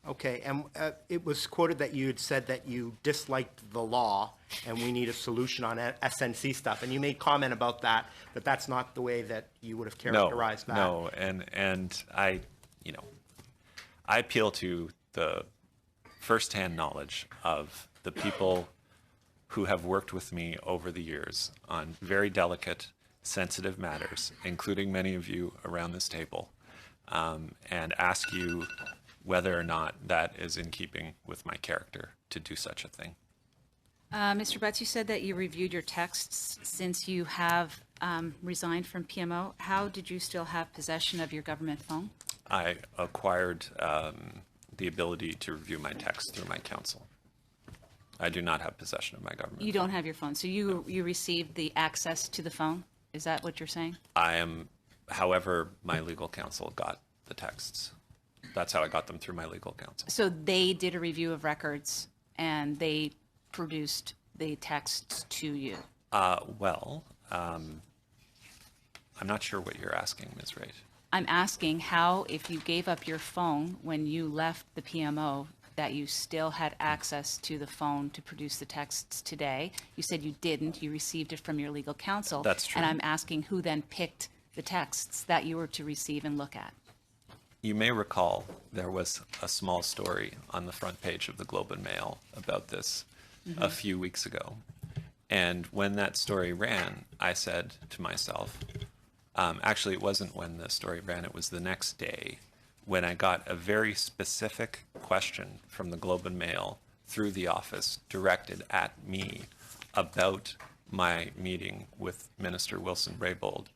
Okay, and it was quoted that you had said that you disliked the law and we need a solution on SNC stuff, and you made comment about that, but that's not the way that you would have characterized that. No, and I appeal to the firsthand knowledge of the people who have worked with me over the years on very delicate, sensitive matters, including many of you around this table, and ask you whether or not that is in keeping with my character to do such a thing. Mr. Butts, you said that you reviewed your texts since you have resigned from PMO. How did you still have possession of your government phone? I acquired the ability to review my texts through my counsel. I do not have possession of my government phone. You don't have your phone, so you received the access to the phone? Is that what you're saying? However, my legal counsel got the texts. That's how I got them, through my legal counsel. So they did a review of records and they produced the texts to you? I'm not sure what you're asking, Ms. Raitt. I'm asking how, if you gave up your phone when you left the PMO, that you still had access to the phone to produce the texts today. You said you didn't. You received it from your legal counsel. That's true. And I'm asking who then picked the texts that you were to receive and look at. You may recall there was a small story on the front page of the Globe and Mail about this a few weeks ago. And when that story ran, I said to myself, actually, it wasn't when the story ran, it was the next day when I got a very specific question from the Globe and Mail through the office directed at me about my meeting with Minister Wilson Raybould.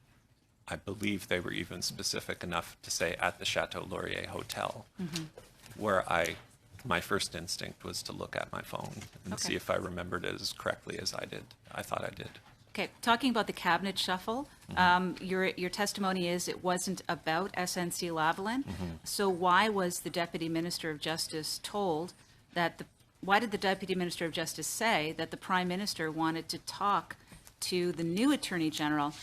I believe they were even specific enough to say at the Chateau Laurier Hotel, where my first instinct was to look at my phone and see if I remembered it as correctly as I thought I did. Okay, talking about the cabinet shuffle, your testimony is it wasn't about SNC-Lavalin. So why was the Deputy Minister of Justice told that why did the Deputy Minister of Justice say that the Prime Minister wanted to talk to the new Attorney General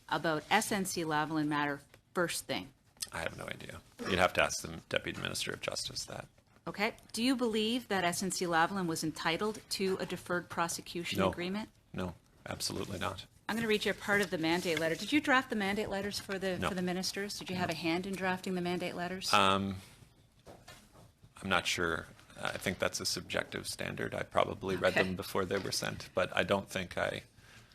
about SNC-Lavalin matter first thing? I have no idea. You'd have to ask the Deputy Minister of Justice that. Okay. Do you believe that SNC-Lavalin was entitled to a deferred prosecution agreement? No, absolutely not. I'm going to read you a part of the mandate letter. Did you draft the mandate letters for the No. for the ministers? Did you have a hand in drafting the mandate letters? I'm not sure. I think that's a subjective standard. I probably read Okay. them before they were sent, but I don't think I.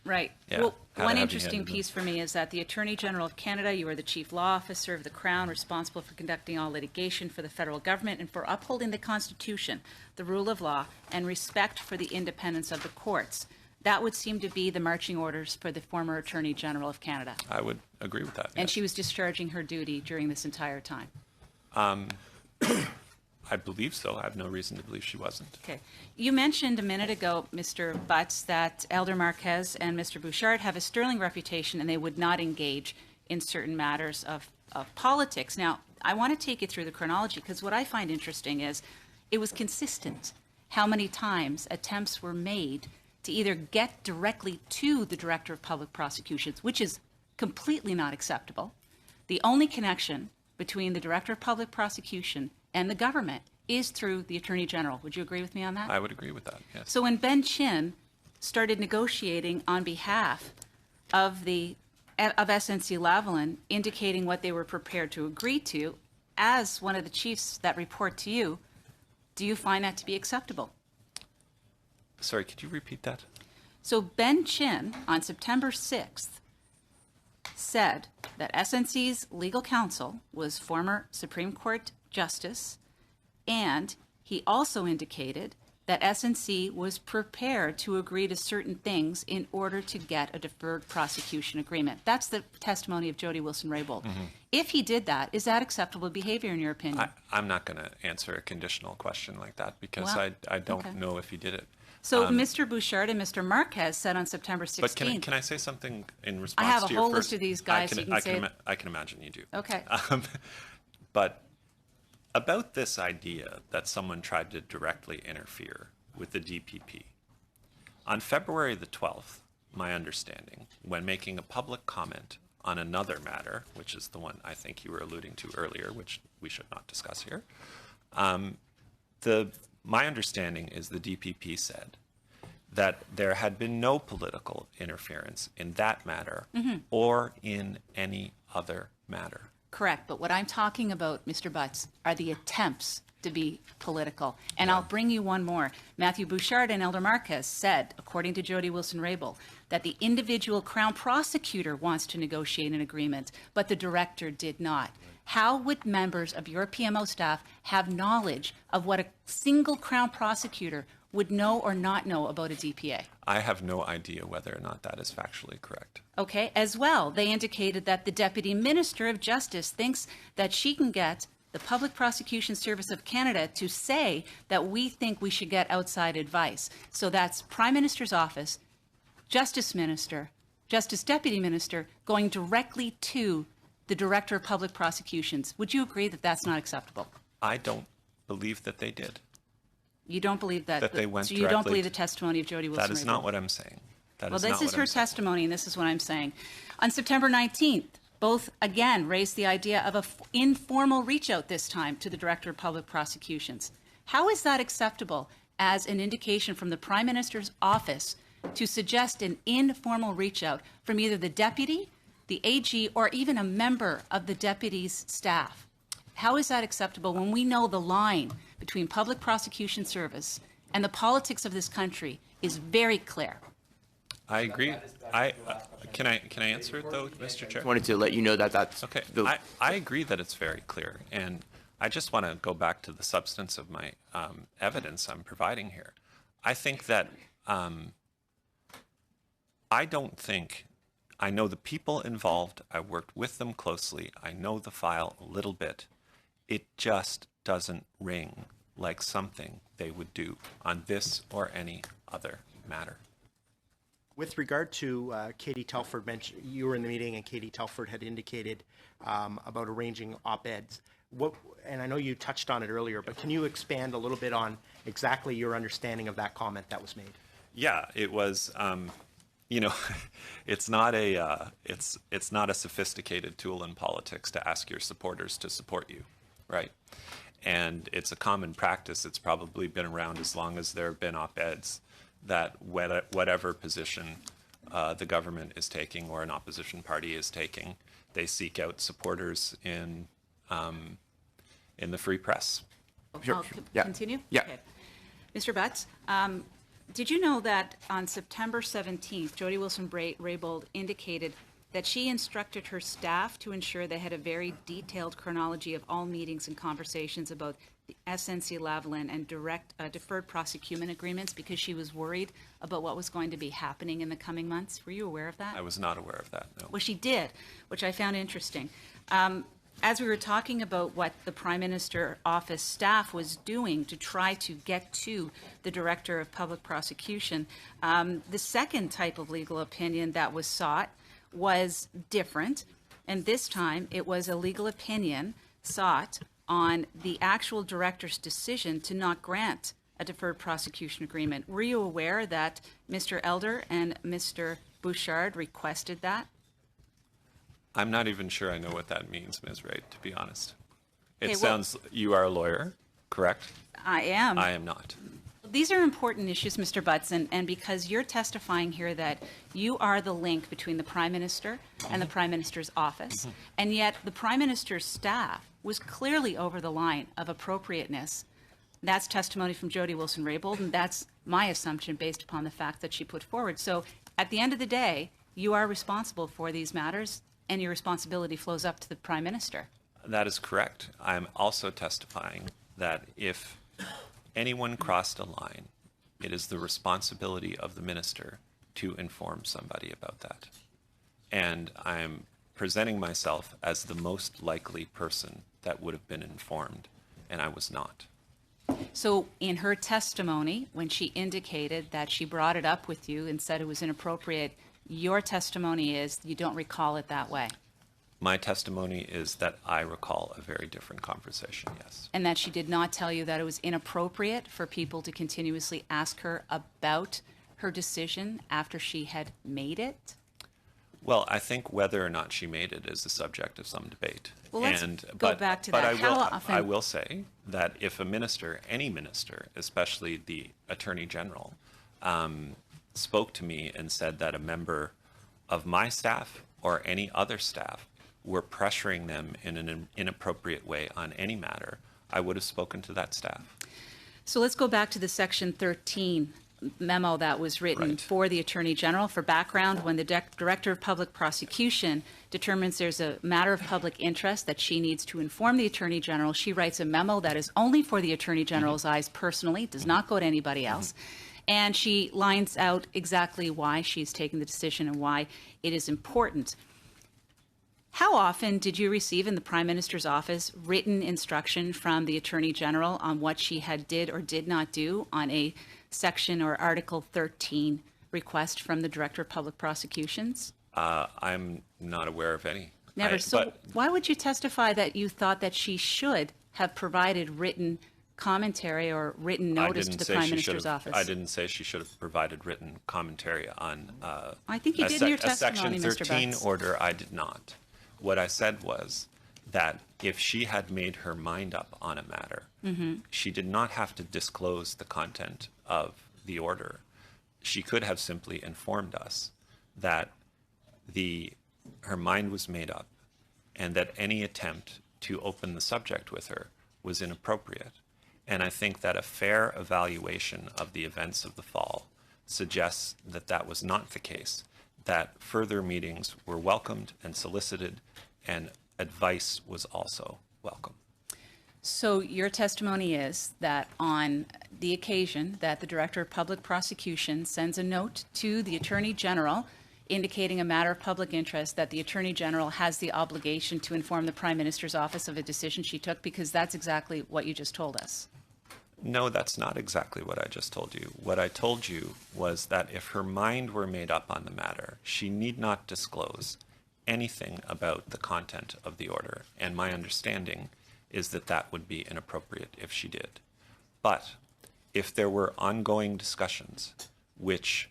Right. Yeah, Well, had a one heavy interesting hand in piece for me is that the Attorney General of Canada, you are the Chief Law Officer of the Crown, responsible for conducting all litigation for the federal government and for upholding the Constitution, the rule of law, and respect for the independence of the courts. That would seem to be the marching orders for the former Attorney General of Canada. I would agree with that. And yes. she was discharging her duty during this entire time. I believe so. I have no reason to believe she wasn't. Okay. You mentioned a minute ago, Mr. Butts, that Elder Marquez and Mr. Bouchard have a sterling reputation and they would not engage in certain matters of politics. Now, I want to take you through the chronology because what I find interesting is it was consistent how many times attempts were made to either get directly to the Director of Public Prosecutions, which is completely not acceptable. The only connection between the Director of Public Prosecution and the government is through the Attorney General. Would you agree with me on that? I would agree with that, yes. So when Ben Chin started negotiating on behalf of SNC-Lavalin, indicating what they were prepared to agree to, as one of the chiefs that report to you, do you find that to be acceptable? Sorry, could you repeat that? So Ben Chin, on September 6th, said that SNC's legal counsel was former Supreme Court Justice, and he also indicated that SNC was prepared to agree to certain things in order to get a deferred prosecution agreement. That's the testimony of Jody Wilson-Raybould. If he did that, is that acceptable behavior in your opinion? I'm not going to answer a conditional question like that because Well, I don't okay. know if he did it. So Mr. Bouchard and Mr. Marquez said on September 16th. But can I say something in response have a to your whole first? list of these guys, so you can say it. I can imagine you do. Okay. But about this idea that someone tried to directly interfere with the DPP, on February the 12th, my understanding, when making a public comment on another matter, which is the one I think you were alluding to earlier, which we should not discuss here, my understanding is the DPP said that there had been no political interference in that matter or in any other matter. Correct, but what I'm talking about, Mr. Butts, are the attempts to be political. And I'll bring you one more. Matthew Bouchard and Elder Marquez said, according to Jody Wilson-Raybould, that the individual Crown prosecutor wants to negotiate an agreement, but the director did not. How would members of your PMO staff have knowledge of what a single Crown prosecutor would know or not know about a DPA? I have no idea whether or not that is factually correct. Okay, as well, they indicated that the Deputy Minister of Justice thinks that she can get the Public Prosecution Service of Canada to say that we think we should get outside advice. So that's Prime Minister's office, Justice Minister, Justice Deputy Minister, going directly to the Director of Public Prosecutions. Would you agree that that's not acceptable? I don't believe that they did. You don't believe that? That they went so you don't directly believe to- the testimony of Jody Wilson-Raybould? That is not what I'm saying. Well, this is her testimony, and this is what I'm saying. On September 19th, both again raised the idea of an informal reach out this time to the Director of Public Prosecutions. How is that acceptable as an indication from the Prime Minister's office to suggest an informal reach out from either the Deputy, the AG, or even a member of the Deputy's staff? How is that acceptable when we know the line between Public Prosecution Service and the politics of this country is very clear? I agree. Can I answer it though, Mr. Chair? I wanted to let you know that that's Okay. the I agree that it's very clear, and I just want to go back to the substance of my evidence I'm providing here. I think that I don't think I know the people involved. I worked with them closely. I know the file a little bit. It just doesn't ring like something they would do on this or any other matter. With regard to Katie Telford, you were in the meeting and Katie Telford had indicated about arranging op-eds. And I know you touched on it earlier, but can you expand a little bit on exactly your understanding of that comment that was made? Yeah, it was, you know, it's not a it's not a sophisticated tool in politics to ask your supporters to support you, right? And it's a common practice. It's probably been around as long as there have been op-eds, that whatever position the government is taking or an opposition party is taking, they seek out supporters in the free press. I'll continue? Yeah. Okay. Mr. Butts, did you know that on September 17th, Jody Wilson-Raybould indicated that she instructed her staff to ensure they had a very detailed chronology of all meetings and conversations about the SNC-Lavalin and deferred prosecution agreements because she was worried about what was going to be happening in the coming months? Were you aware of that? I was not aware of that, no. Well, she did, which I found interesting. As we were talking about what the Prime Minister office staff was doing to try to get to the Director of Public Prosecution, the second type of legal opinion that was sought was different, and this time it was a legal opinion sought on the actual director's decision to not grant a deferred prosecution agreement. Were you aware that Mr. Elder and Mr. Bouchard requested that? I'm not even sure I know what that means, Ms. Raitt, to be honest. It Okay, sounds, you are a lawyer, correct? I am. I am not. These are important issues, Mr. Butts, and because you're testifying here that you are the link between the Prime Minister and the Prime Minister's office, and yet the Prime Minister's staff was clearly over the line of appropriateness. That's testimony from Jody Wilson-Raybould, and that's my assumption based upon the fact that she put forward. So at the end of the day, you are responsible for these matters, and your responsibility flows up to the Prime Minister. That is correct. I'm also testifying that if anyone crossed a line, it is the responsibility of the minister to inform somebody about that. And I'm presenting myself as the most likely person that would have been informed, and I was not. So in her testimony, when she indicated that she brought it up with you and said it was inappropriate, your testimony is you don't recall it that way. My testimony is that I recall a very different conversation, yes. And that she did not tell you that it was inappropriate for people to continuously ask her about her decision after she had made it? Well, I think whether or not she made it is the subject of some debate. Well, let's go back to that. How often? I will say that if a minister, any minister, especially the Attorney General, spoke to me and said that a member of my staff or any other staff were pressuring them in an inappropriate way on any matter, I would have spoken to that staff. So let's go back to the Section 13 memo that was written for the Attorney General. For background, when the Director of Public Prosecution determines there's a matter of public interest that she needs to inform the Attorney General, she writes a memo that is only for the Attorney General's eyes personally, does not go to anybody else. And she lines out exactly why she's taken the decision and why it is important. How often did you receive in the Prime Minister's office written instruction from the Attorney General on what she had did or did not do on a Section or Article 13 request from the Director of Public Prosecutions? I'm not aware of any. Never. So why would you testify that you thought that she should have provided written commentary or written notice to the Prime Minister's office? I didn't say she should have provided written commentary on I think you did in your testimony, a Section 13 Mr. Butts. order. I did not. What I said was that if she had made her mind up on a matter, she did not have to disclose the content of the order. She could have simply informed us that her mind was made up and that any attempt to open the subject with her was inappropriate. And I think that a fair evaluation of the events of the fall suggests that that was not the case, that further meetings were welcomed and solicited, and advice was also welcome. So your testimony is that on the occasion that the Director of Public Prosecution sends a note to the Attorney General indicating a matter of public interest, that the Attorney General has the obligation to inform the Prime Minister's office of a decision she took, because that's exactly what you just told us. No, that's not exactly what I just told you. What I told you was that if her mind were made up on the matter, she need not disclose anything about the content of the order. And my understanding is that that would be inappropriate if she did. But if there were ongoing discussions which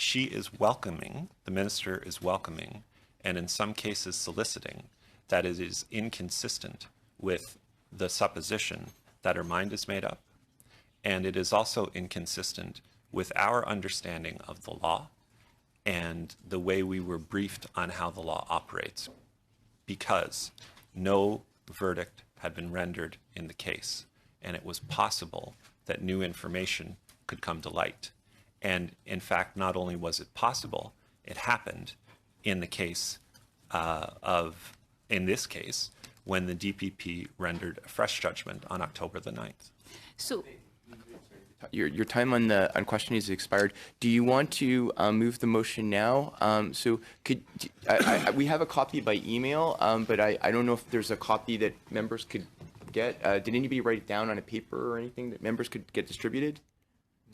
she is welcoming, the minister is welcoming, and in some cases soliciting, that it is inconsistent with the supposition that her mind is made up. And it is also inconsistent with our understanding of the law and the way we were briefed on how the law operates, because no verdict had been rendered in the case, and it was possible that new information could come to light. And in fact, not only was it possible, it happened in the case in this case, when the DPP rendered a fresh judgment on October the 9th. So Your time on questioning is expired. Do you want to move the motion now? We have a copy by email, but I don't know if there's a copy that members could get. Did anybody write it down on a paper or anything that members could get distributed?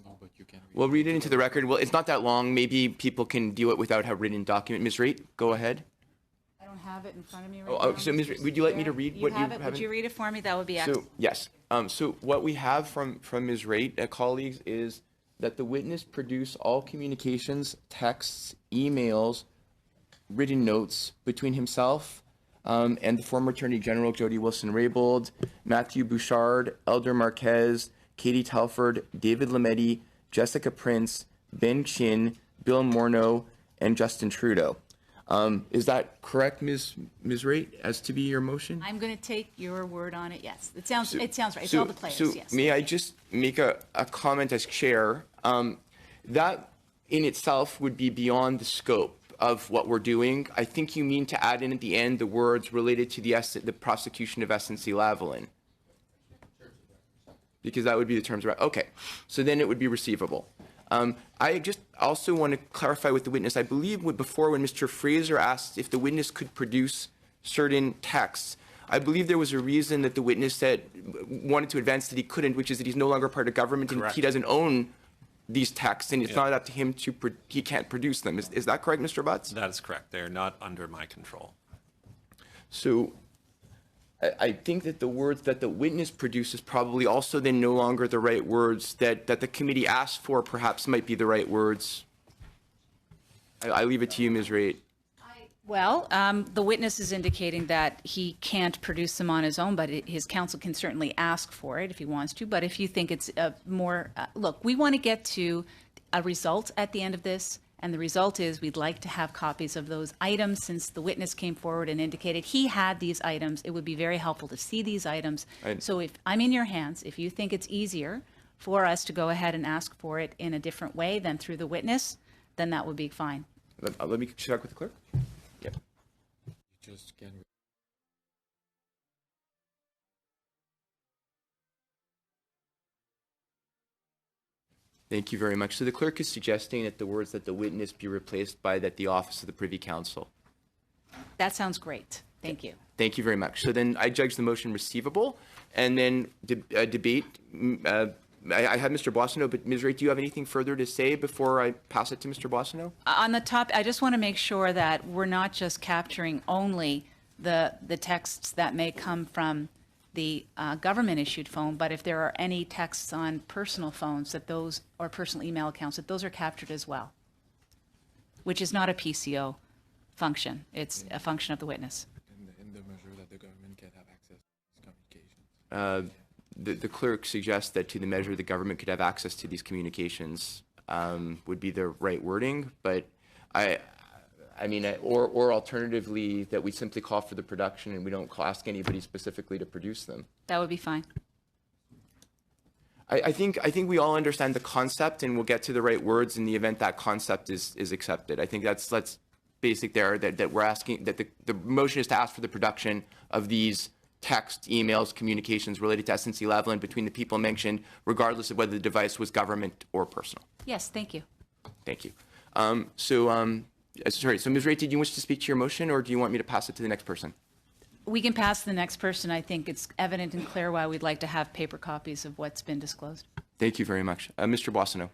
No, but you can read. We'll read it into the record. Well, it's not that long. Maybe people can do it without a written document. Ms. Raitt, go ahead. I don't have it in front of me right now. So Ms. Raitt, would you like me to read what you have? Would you read it for me? That would be excellent. So, yes. So what we have from Ms. Raitt, colleagues, is that the witness produce all communications, texts, emails, written notes between himself and the former Attorney General Jody Wilson-Raybould, Matthew Bouchard, Elder Marquez, Katie Telford, David Lametti, Jessica Prince, Ben Chin, Bill Morneau, and Justin Trudeau. Is that correct, Ms. Raitt, as to be your motion? I'm going to take your word on it. Yes, it sounds right. It's all the players. So yes. may I just make a comment as chair? That in itself would be beyond the scope of what we're doing. I think you mean to add in at the end the words related to the prosecution of SNC-Lavalin. Because that would be the terms of okay. So then it would be receivable. I just also want to clarify with the witness. I believe before when Mr. Fraser asked if the witness could produce certain texts, I believe there was a reason that the witness said wanted to advance that he couldn't, which is that he's no longer part of government and he doesn't own these texts, and it's not up to him to he can't produce them. Is that correct, Mr. Butts? That is correct. They are not under my control. So I think that the words that the witness produces probably also then no longer the right words that the committee asked for perhaps might be the right words. I leave it to you, Ms. Raitt. Well, the witness is indicating that he can't produce them on his own, but his counsel can certainly ask for it if he wants to. But if you think it's more, look, we want to get to a result at the end of this. And the result is we'd like to have copies of those items, since the witness came forward and indicated he had these items. It would be very helpful to see these items. So if I'm in your hands, if you think it's easier for us to go ahead and ask for it in a different way than through the witness, then that would be fine. Let me check with the clerk. Yep. Just can read. Thank you very much. So the clerk is suggesting that the words that the witness be replaced by that the office of the Privy Council. That sounds great. Thank you. Thank you very much. So then I judge the motion receivable, and then debate. I have Mr. Boissonnault, but Ms. Raitt, do you have anything further to say before I pass it to Mr. Boissonnault? On the top, I just want to make sure that we're not just capturing only the texts that may come from the government-issued phone, but if there are any texts on personal phones that those, or personal email accounts, that those are captured as well, which is not a PCO function. It's a function of the witness. In the measure that the government can have access to these communications. The clerk suggests that to the measure the government could have access to these communications would be the right wording, but I mean, or alternatively, that we simply call for the production and we don't ask anybody specifically to produce them. That would be fine. I think we all understand the concept, and we'll get to the right words in the event that concept is accepted. I think that's basic there, that we're asking, that the motion is to ask for the production of these text, emails, communications related to SNC-Lavalin between the people mentioned, regardless of whether the device was government or personal. Yes, thank you. Thank you. Sorry, so Ms. Raitt, did you wish to speak to your motion, or do you want me to pass it to the next person? We can pass to the next person. I think it's evident and clear why we'd like to have paper copies of what's been disclosed. Thank you very much. Mr. Boissonnault.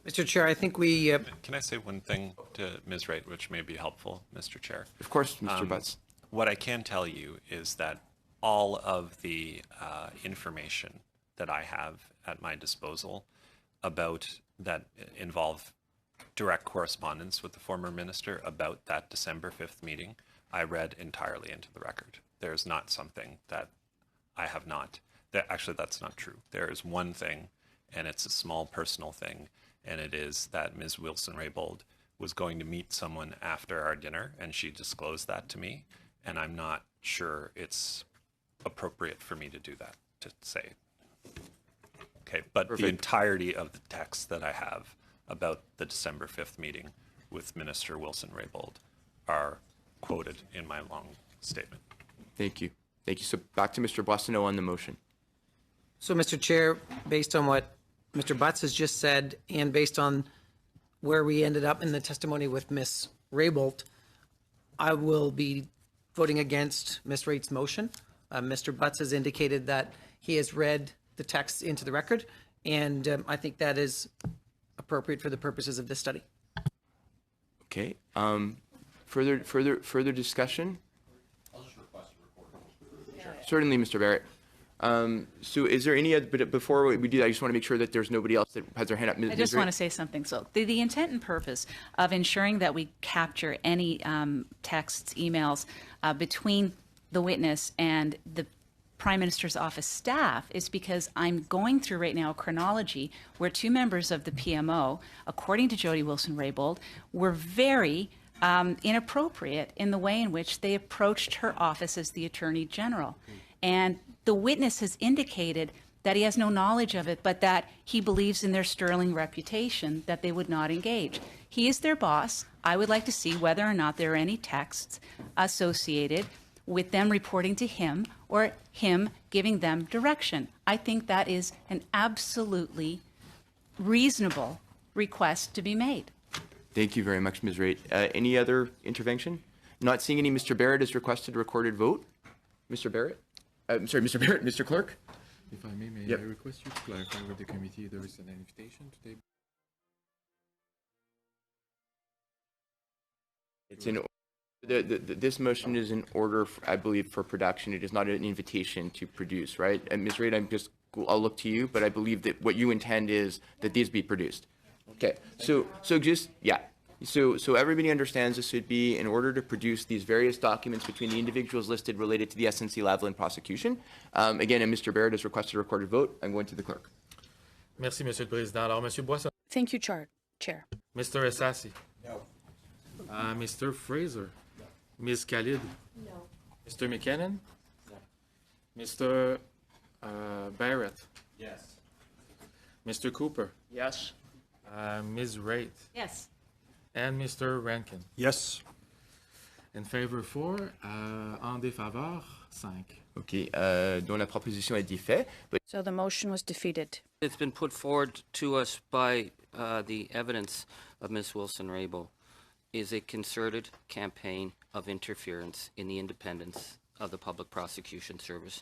Mr. Chair, I think we... Can I say one thing to Ms. Raitt, which may be helpful, Mr. Chair? Of course, Mr. Butts. What I can tell you is that all of the information that I have at my disposal about that involve direct correspondence with the former minister about that December 5th meeting, I read entirely into the record. There's not something that I have not. Actually, that's not true. There is one thing, and it's a small personal thing, and it is that Ms. Wilson-Raybould was going to meet someone after our dinner, and she disclosed that to me, and I'm not sure it's appropriate for me to do that, to say. Okay, but the entirety of the text that I have about the December 5th meeting with Minister Wilson-Raybould are quoted in my long statement. Thank you. Thank you. So back to Mr. Boissonnault on the motion. So, Mr. Chair, based on what Mr. Butts has just said, and based on where we ended up in the testimony with Ms. Raybould, I will be voting against Ms. Raitt's motion. Mr. Butts has indicated that he has read the text into the record, and I think that is appropriate for the purposes of this study. Okay. Further discussion? I'll just request a recording. Certainly, Mr. Barrett. So is there any other, but before we do that, I just want to make sure that there's nobody else that has their hand up. I just want to say something. So the intent and purpose of ensuring that we capture any texts, emails between the witness and the Prime Minister's office staff is because I'm going through right now a chronology where two members of the PMO, according to Jody Wilson-Raybould, were very inappropriate in the way in which they approached her office as the Attorney General. And the witness has indicated that he has no knowledge of it, but that he believes in their sterling reputation, that they would not engage. He is their boss. I would like to see whether or not there are any texts associated with them reporting to him or him giving them direction. I think that is an absolutely reasonable request to be made. Thank you very much, Ms. Raitt. Any other intervention? Not seeing any. Mr. Barrett has requested a recorded vote. Mr. Barrett? I'm sorry, Mr. Barrett. Mr. Clerk? If I may Yep. I request you to clarify with the committee there is an invitation today? It's in. This motion is in order, I believe, for production. It is not an invitation to produce, right? And Ms. Raitt, I'll look to you, but I believe that what you intend is that these be produced. Okay. So everybody understands this would be in order to produce these various documents between the individuals listed related to the SNC-Lavalin prosecution. Again, and Mr. Barrett has requested a recorded vote. I'm going to the clerk. Merci, Monsieur le Président. Alors, Monsieur Boisson. Thank you, Chair. Mr. Ehsassi. No. Mr. Fraser. No. Ms. Khalid. No. Mr. McKinnon. No. Mr. Barrett. Yes. Mr. Cooper. Yes. Ms. Raitt. Yes. And Mr. Rankin. Yes. In favor 4, en défaveur 5. Okay. Donc la proposition est défaite. But So the motion was defeated. It's been put forward to us by the evidence of Ms. Wilson-Raybould is a concerted campaign of interference in the independence of the Public Prosecution Service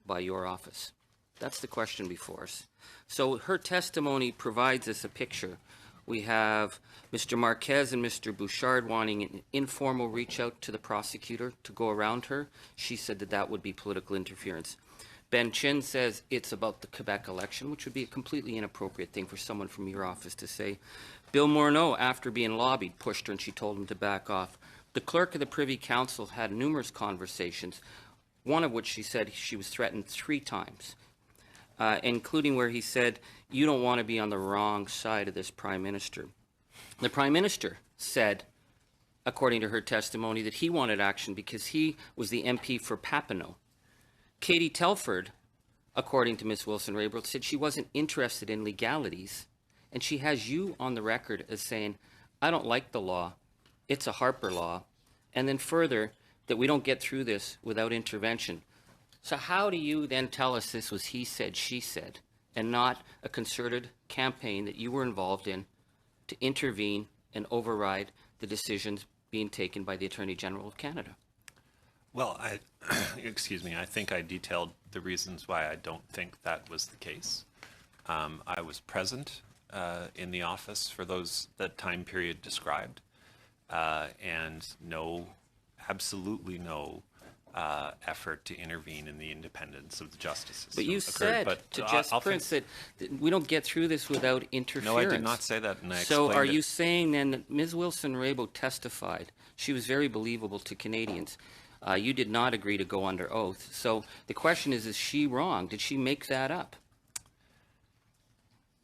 by your office. That's the question before us. So her testimony provides us a picture. We have Mr. Marquez and Mr. Bouchard wanting an informal reach out to the prosecutor to go around her. She said that that would be political interference. Ben Chin says it's about the Quebec election, which would be a completely inappropriate thing for someone from your office to say. Bill Morneau, after being lobbied, pushed her and she told him to back off. The clerk of the Privy Council had numerous conversations, one of which she said she was threatened 3 times, including where he said, you don't want to be on the wrong side of this Prime Minister. The Prime Minister said, according to her testimony, that he wanted action because he was the MP for Papineau. Katie Telford, according to Ms. Wilson-Raybould, said she wasn't interested in legalities, and she has you on the record as saying, I don't like the law, it's a Harper law, and then further, that we don't get through this without intervention. So how do you then tell us this was he said, she said, and not a concerted campaign that you were involved in to intervene and override the decisions being taken by the Attorney General of Canada? Well, excuse me, I think I detailed the reasons why I don't think that was the case. I was present in the office for that time period described, and no, absolutely no effort to intervene in the independence of the justice system. But you occurred. said But, to I'll Just Prince that we don't get through this without interference. No, I did not say that, and I So explained are it. you saying then that Ms. Wilson-Raybould testified? She was very believable to Canadians. You did not agree to go under oath. So the question is she wrong? Did she make that up?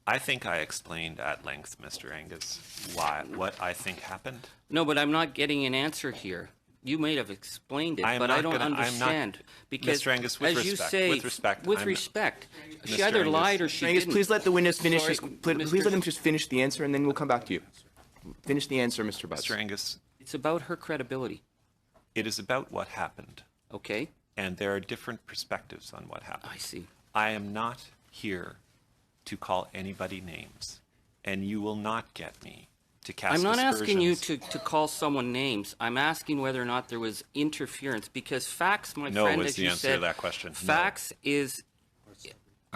I think I explained at length, Mr. Angus, what I think happened. No, but I'm not getting an answer here. You may have explained it, I am but not I don't gonna- I'm not- understand. Because, Mr. Angus, with as you respect- say, with respect, with I'm- respect, she Mr. either Angus- lied or she Angus, didn't. please let the witness finish. Sorry, Please let him just finish the answer, and then we'll come back to you. Finish the answer, Mr. Butts. Mr. Angus, It's about her credibility. it is about what happened, Okay, and there are different perspectives on what happened. I see. I am not here to call anybody names, and you will not get me to cast I'm not asking you aspersions. to call someone names. I'm asking whether or not there was interference, because facts, my No friend, is as the you answer said, to that question. No. facts are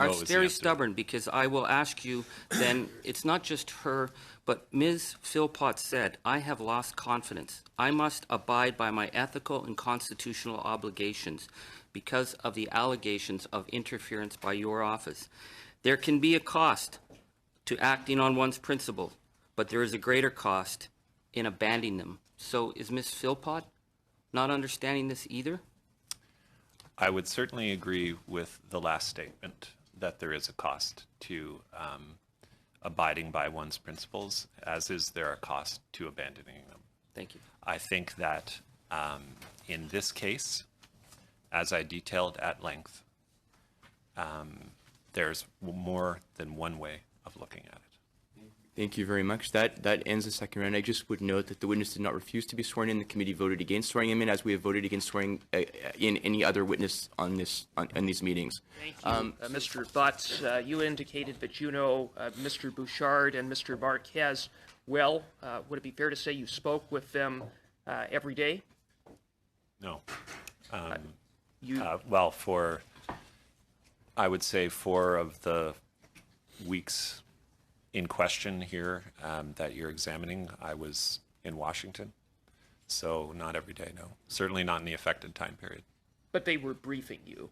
No is the very answer. stubborn, because I will ask you, then it's not just her, but Ms. Philpott said, I have lost confidence. I must abide by my ethical and constitutional obligations because of the allegations of interference by your office. There can be a cost to acting on one's principle, but there is a greater cost in abandoning them. So is Ms. Philpott not understanding this either? I would certainly agree with the last statement that there is a cost to abiding by one's principles, as is there a cost to abandoning them. Thank you. I think that in this case, as I detailed at length, there's more than one way of looking at it. Thank you very much. That ends the second round. I just would note that the witness did not refuse to be sworn in. The committee voted against swearing him in, as we have voted against swearing in any other witness on these meetings. Thank you, Mr. Butts. You indicated that you know Mr. Bouchard and Mr. Marquez well. Would it be fair to say you spoke with them every day? No. You Well, I would say 4 of the weeks in question here that you're examining, I was in Washington. So not every day, no. Certainly not in the affected time period. but they were briefing you.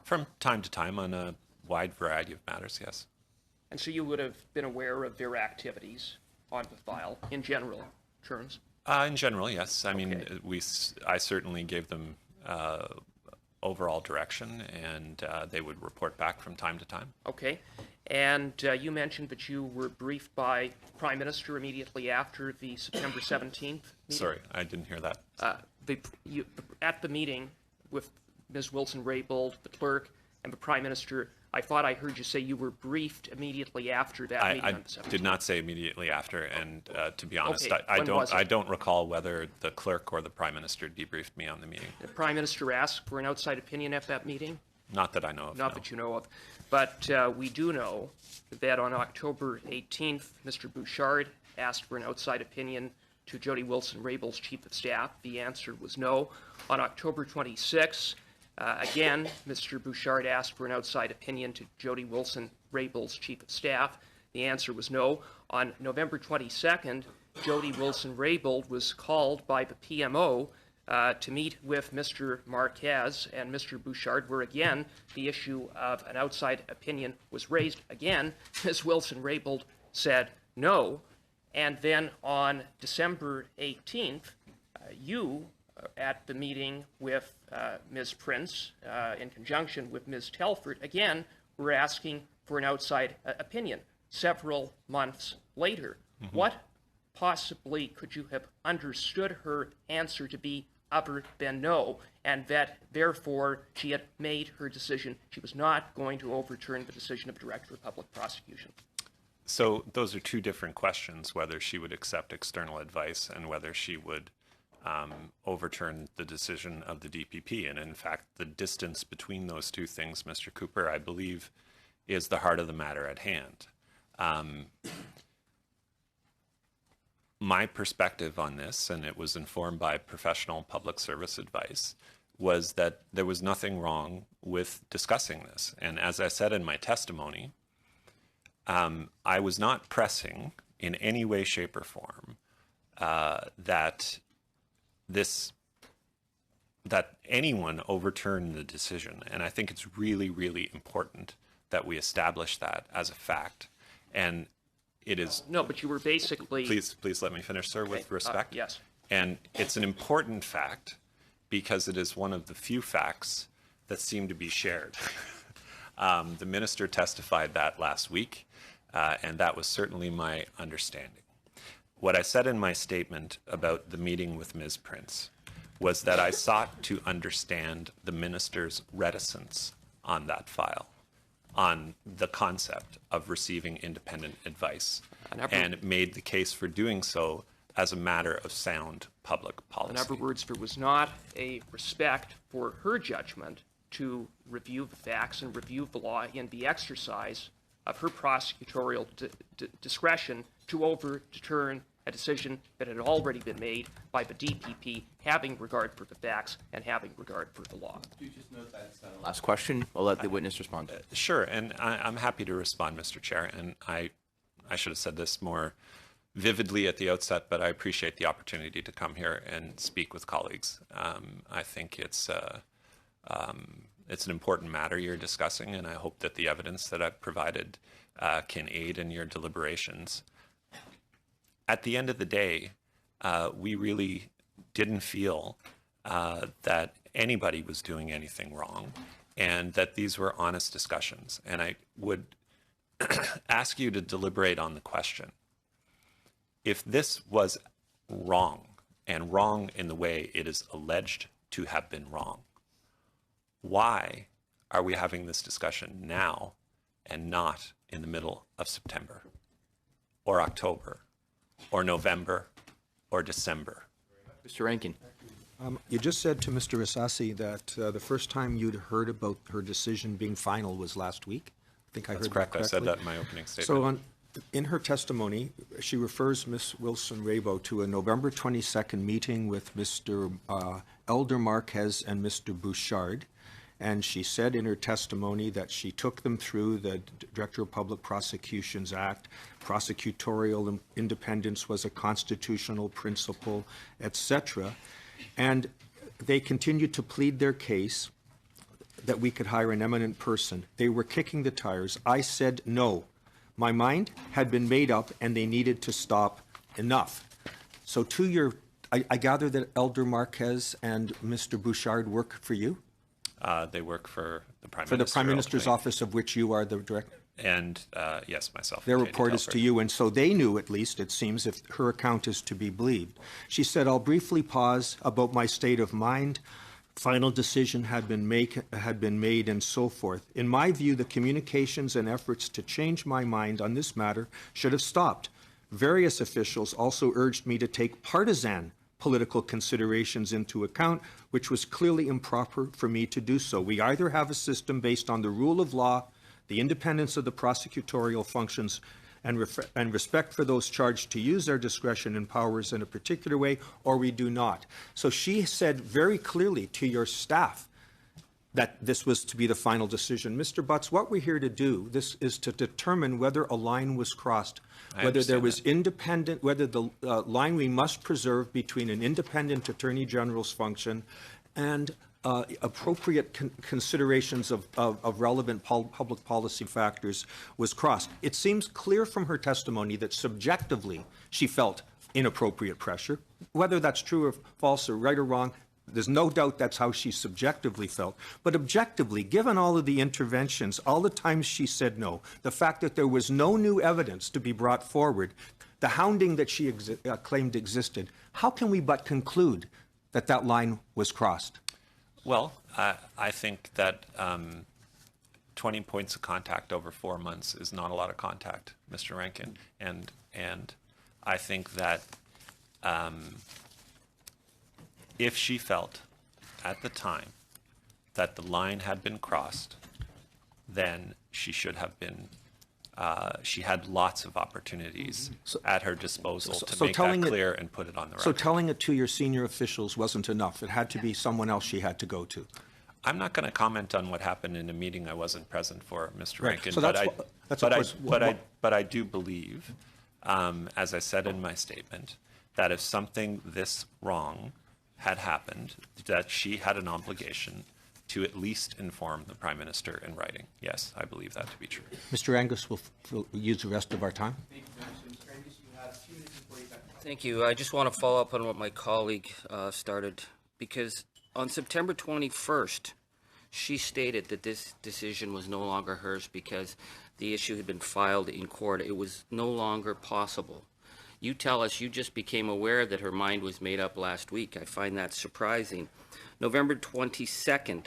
From time to time on a wide variety of matters, yes. And so you would have been aware of their activities on the file in general terms? In general, yes. I mean, Okay. I certainly gave them overall direction, and they would report back from time to time. Okay. And you mentioned that you were briefed by Prime Minister immediately after the September 17th meeting. Sorry, I didn't hear that. At the meeting with Ms. Wilson-Raybould, the clerk, and the Prime Minister, I thought I heard you say you were briefed immediately after that meeting I on the 17th. did not say immediately after, and to be honest, Okay, when was it? I don't recall whether the clerk or the Prime Minister debriefed me on the meeting. The Prime Minister asked for an outside opinion at that meeting? Not that I know of. Not no. that you know of. But we do know that on October 18th, Mr. Bouchard asked for an outside opinion to Jody Wilson-Raybould's Chief of Staff. The answer was no. On October 26th, again, Mr. Bouchard asked for an outside opinion to Jody Wilson-Raybould's Chief of Staff. The answer was no. On November 22nd, Jody Wilson-Raybould was called by the PMO to meet with Mr. Marquez and Mr. Bouchard, where again the issue of an outside opinion was raised. Again, Ms. Wilson-Raybould said no. And then on December 18th, you, at the meeting with Ms. Prince, in conjunction with Ms. Telford, again, were asking for an outside opinion several months later. Mm-hmm. What possibly could you have understood her answer to be other than no, and that therefore she had made her decision? She was not going to overturn the decision of Director of Public Prosecution. So those are two different questions, whether she would accept external advice and whether she would overturn the decision of the DPP. And in fact, the distance between those two things, Mr. Cooper, I believe, is the heart of the matter at hand. My perspective on this, and it was informed by professional public service advice, was that there was nothing wrong with discussing this. And as I said in my testimony, I was not pressing in any way, shape, or form that this that anyone overturn the decision. And I think it's really, really important that we establish that as a fact. And it is... No, but you were basically... Please let me finish, sir, with respect. Yes. And it's an important fact because it is one of the few facts that seem to be shared. The minister testified that last week, and that was certainly my understanding. What I said in my statement about the meeting with Ms. Prince was that I sought to understand the minister's reticence on that file, on the concept of receiving independent advice, and made the case for doing so as a matter of sound public policy. In other words, there was not a respect for her judgment to review the facts and review the law in the exercise of her prosecutorial discretion to overturn a decision that had already been made by the DPP, having regard for the facts and having regard for the law. Do you just note that's last question? I'll let the witness respond. Sure, and I'm happy to respond, Mr. Chair. And I should have said this more vividly at the outset, but I appreciate the opportunity to come here and speak with colleagues. I think it's an important matter you're discussing, and I hope that the evidence that I've provided can aid in your deliberations. At the end of the day, we really didn't feel that anybody was doing anything wrong and that these were honest discussions. And I would ask you to deliberate on the question. If this was wrong, and wrong in the way it is alleged to have been wrong, why are we having this discussion now and not in the middle of September or October or November or December? Mr. Rankin. You just said to Mr. Ehsassi that the first time you'd heard about her decision being final was last week. I think I heard that correctly. I said that in my opening statement. So in her testimony, she refers Ms. Wilson-Raybould to a November 22nd meeting with Mr. Elder Marquez and Mr. Bouchard. And she said in her testimony that she took them through the Director of Public Prosecutions Act, prosecutorial independence was a constitutional principle, etc. And they continued to plead their case that we could hire an eminent person. They were kicking the tires. I said no. My mind had been made up and they needed to stop. Enough. So to your, I gather that Elder Marquez and Mr. Bouchard work for you? They work for the Prime Minister. For the Prime Minister's office, of which you are the director? And yes, myself. Their report is to you, and so they knew, at least, it seems, if her account is to be believed. She said, I'll briefly pause about my state of mind. Final decision had been made, and so forth. In my view, the communications and efforts to change my mind on this matter should have stopped. Various officials also urged me to take partisan political considerations into account, which was clearly improper for me to do so. We either have a system based on the rule of law, the independence of the prosecutorial functions, and respect for those charged to use their discretion and powers in a particular way, or we do not. So she said very clearly to your staff that this was to be the final decision. Mr. Butts, what we're here to do, this is to determine whether a line was crossed, whether there was independent, whether the line we must preserve between an independent Attorney General's function and appropriate considerations of relevant public policy factors was crossed. It seems clear from her testimony that subjectively she felt inappropriate pressure. Whether that's true or false or right or wrong, there's no doubt that's how she subjectively felt. But objectively, given all of the interventions, all the times she said no, the fact that there was no new evidence to be brought forward, the hounding that she claimed existed, how can we but conclude that that line was crossed? Well, I think that 20 points of contact over 4 months is not a lot of contact, Mr. Rankin. And I think that if she felt at the time that the line had been crossed, then she should have been, she had lots of opportunities at her disposal to make that clear and put it on the record. So telling it to your senior officials wasn't enough. It had to be someone else she had to go to. I'm not going to comment on what happened in a meeting I wasn't present for, Mr. Right. Rankin, So but I do believe, as I said in my statement, that if something this wrong had happened, that she had an obligation to at least inform the Prime Minister in writing. Yes, I believe that to be true. Mr. Angus will use the rest of our time. Thank you. I just want to follow up on what my colleague started, because on September 21st, she stated that this decision was no longer hers because the issue had been filed in court. It was no longer possible. You tell us you just became aware that her mind was made up last week. I find that surprising. November 22nd,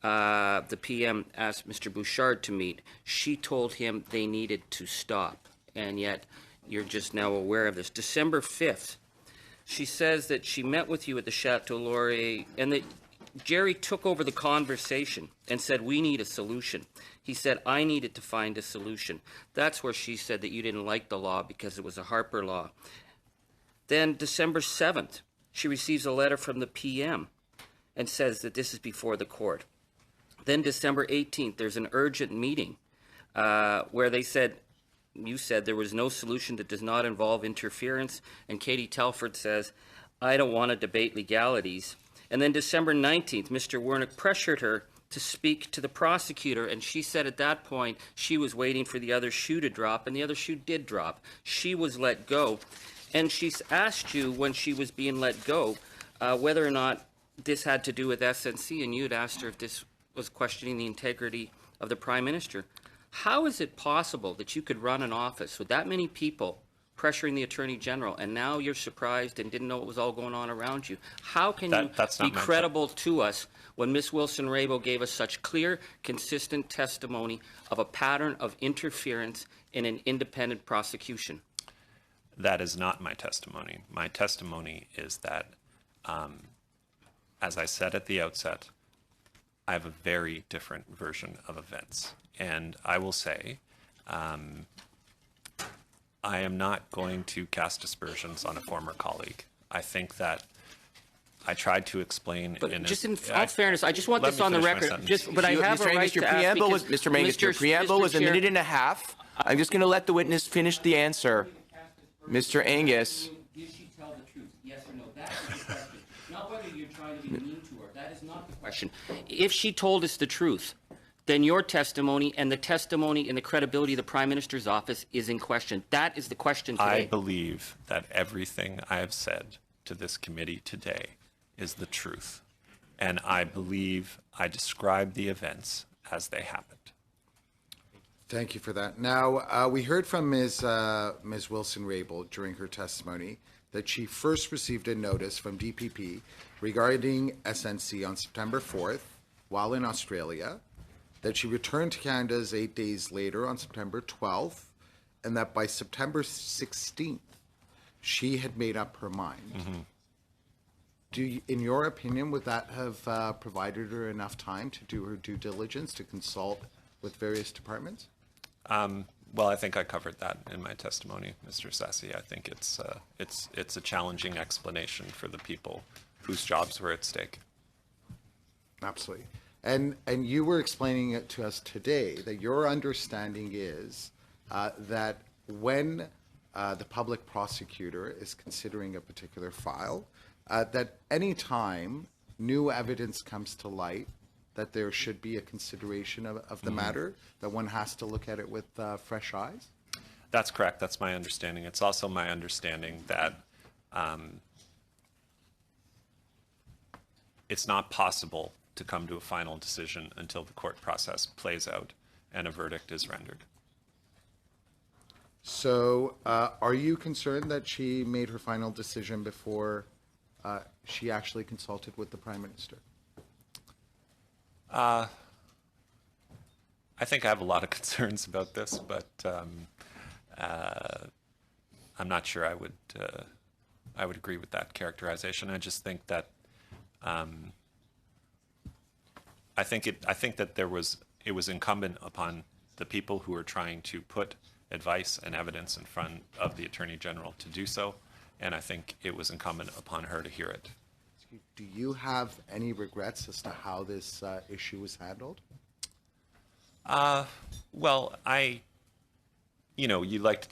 the PM asked Mr. Bouchard to meet. She told him they needed to stop, and yet you're just now aware of this. December 5th, she says that she met with you at the Chateau Laurier and that Jerry took over the conversation and said, we need a solution. He said, I needed to find a solution. That's where she said that you didn't like the law because it was a Harper law. Then December 7th, she receives a letter from the PM and says that this is before the court. Then December 18th, there's an urgent meeting where they said, you said there was no solution that does not involve interference, and Katie Telford says, I don't want to debate legalities. And then December 19th, Mr. Wernick pressured her to speak to the prosecutor, and she said at that point she was waiting for the other shoe to drop, and the other shoe did drop. She was let go, and she's asked you when she was being let go whether or not this had to do with SNC, and you had asked her if this was questioning the integrity of the Prime Minister. How is it possible that you could run an office with that many people pressuring the Attorney General, and now you're surprised and didn't know what was all going on around you? How can you be credible to us when Ms. Wilson-Raybould gave us such clear, consistent testimony of a pattern of interference in an independent prosecution? That is not my testimony. My testimony is that, as I said at the outset, I have a very different version of events. And I will say, I am not going to cast aspersions on a former colleague. I think that I tried to explain. But just in all fairness, I just want this on the record. But I have a right to ask because Mr. Mangus, your preamble was a minute and a half. I'm just going to let the witness finish the answer. Mr. Angus. Did she tell the truth? Yes or no? That is the question. Not whether you're trying to be mean to her. That is not the question. If she told us the truth, then your testimony and the testimony and the credibility of the Prime Minister's office is in question. That is the question today. I believe that everything I have said to this committee today is the truth. And I believe I described the events as they happened. Thank you for that. Now, we heard from Ms. Wilson-Raybould during her testimony that she first received a notice from DPP regarding SNC on September 4th while in Australia, that she returned to Canada 8 days later on September 12th, and that by September 16th, she had made up her mind. Mm-hmm. In your opinion, would that have provided her enough time to do her due diligence, to consult with various departments? Well, I think I covered that in my testimony, Mr. Ehsassi. I think it's a challenging explanation for the people whose jobs were at stake. Absolutely. And you were explaining it to us today that your understanding is that when the public prosecutor is considering a particular file, that any time new evidence comes to light, that there should be a consideration of the matter, that one has to look at it with fresh eyes? That's correct. That's my understanding. It's also my understanding that it's not possible to come to a final decision until the court process plays out and a verdict is rendered. So are you concerned that she made her final decision before she actually consulted with the Prime Minister? I think I have a lot of concerns about this, but I'm not sure I would agree with that characterization. I just think that I think that it was incumbent upon the people who are trying to put advice and evidence in front of the Attorney General to do so, and I think it was incumbent upon her to hear it. Do you have any regrets as to how this issue was handled? Well, I like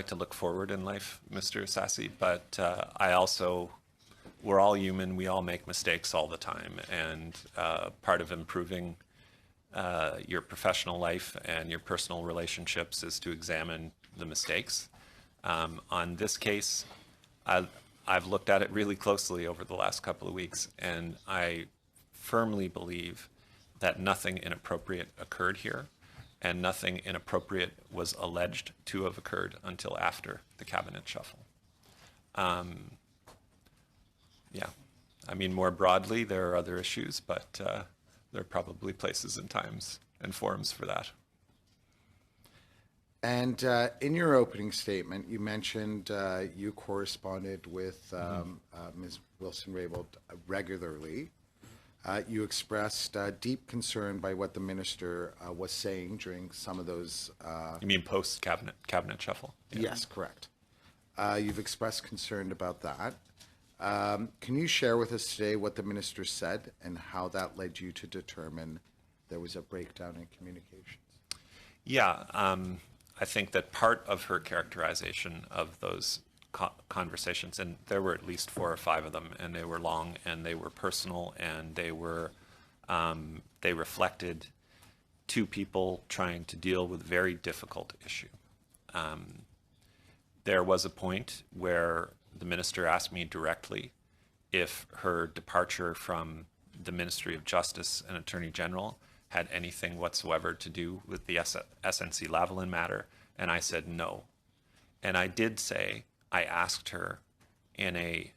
to look forward in life, Mr. Ehsassi, but I also we're all human. We all make mistakes all the time. And part of improving your professional life and your personal relationships is to examine the mistakes. On this case, I've looked at it really closely over the last couple of weeks, and I firmly believe that nothing inappropriate occurred here, and nothing inappropriate was alleged to have occurred until after the cabinet shuffle. Yeah, I mean, more broadly, there are other issues, but there are probably places and times and forums for that. And in your opening statement, you mentioned you corresponded with Ms. Wilson-Raybould regularly. You expressed deep concern by what the minister was saying during some of those. You mean post-cabinet shuffle? Yeah. Yes, correct. You've expressed concern about that. Can you share with us today what the minister said and how that led you to determine there was a breakdown in communications? Yeah, I think that part of her characterization of those conversations, and there were at least 4 or 5 of them, and they were long and they were personal, and they were they reflected 2 people trying to deal with a very difficult issue. There was a point where the minister asked me directly if her departure from the Ministry of Justice and Attorney General had anything whatsoever to do with the SNC-Lavalin matter, and I said no. And I did say, I asked her in a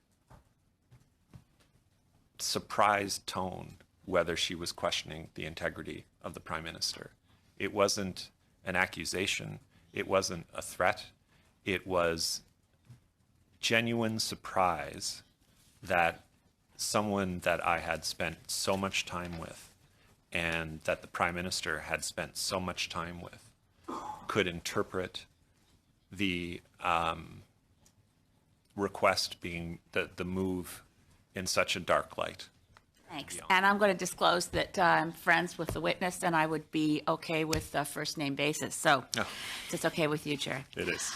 surprised tone whether she was questioning the integrity of the Prime Minister. It wasn't an accusation. It wasn't a threat. It was genuine surprise that someone that I had spent so much time with and that the Prime Minister had spent so much time with could interpret the request being the move in such a dark light. Thanks. And I'm going to disclose that I'm friends with the witness, and I would be okay with the first name basis. So it's okay with you, Chair. It is.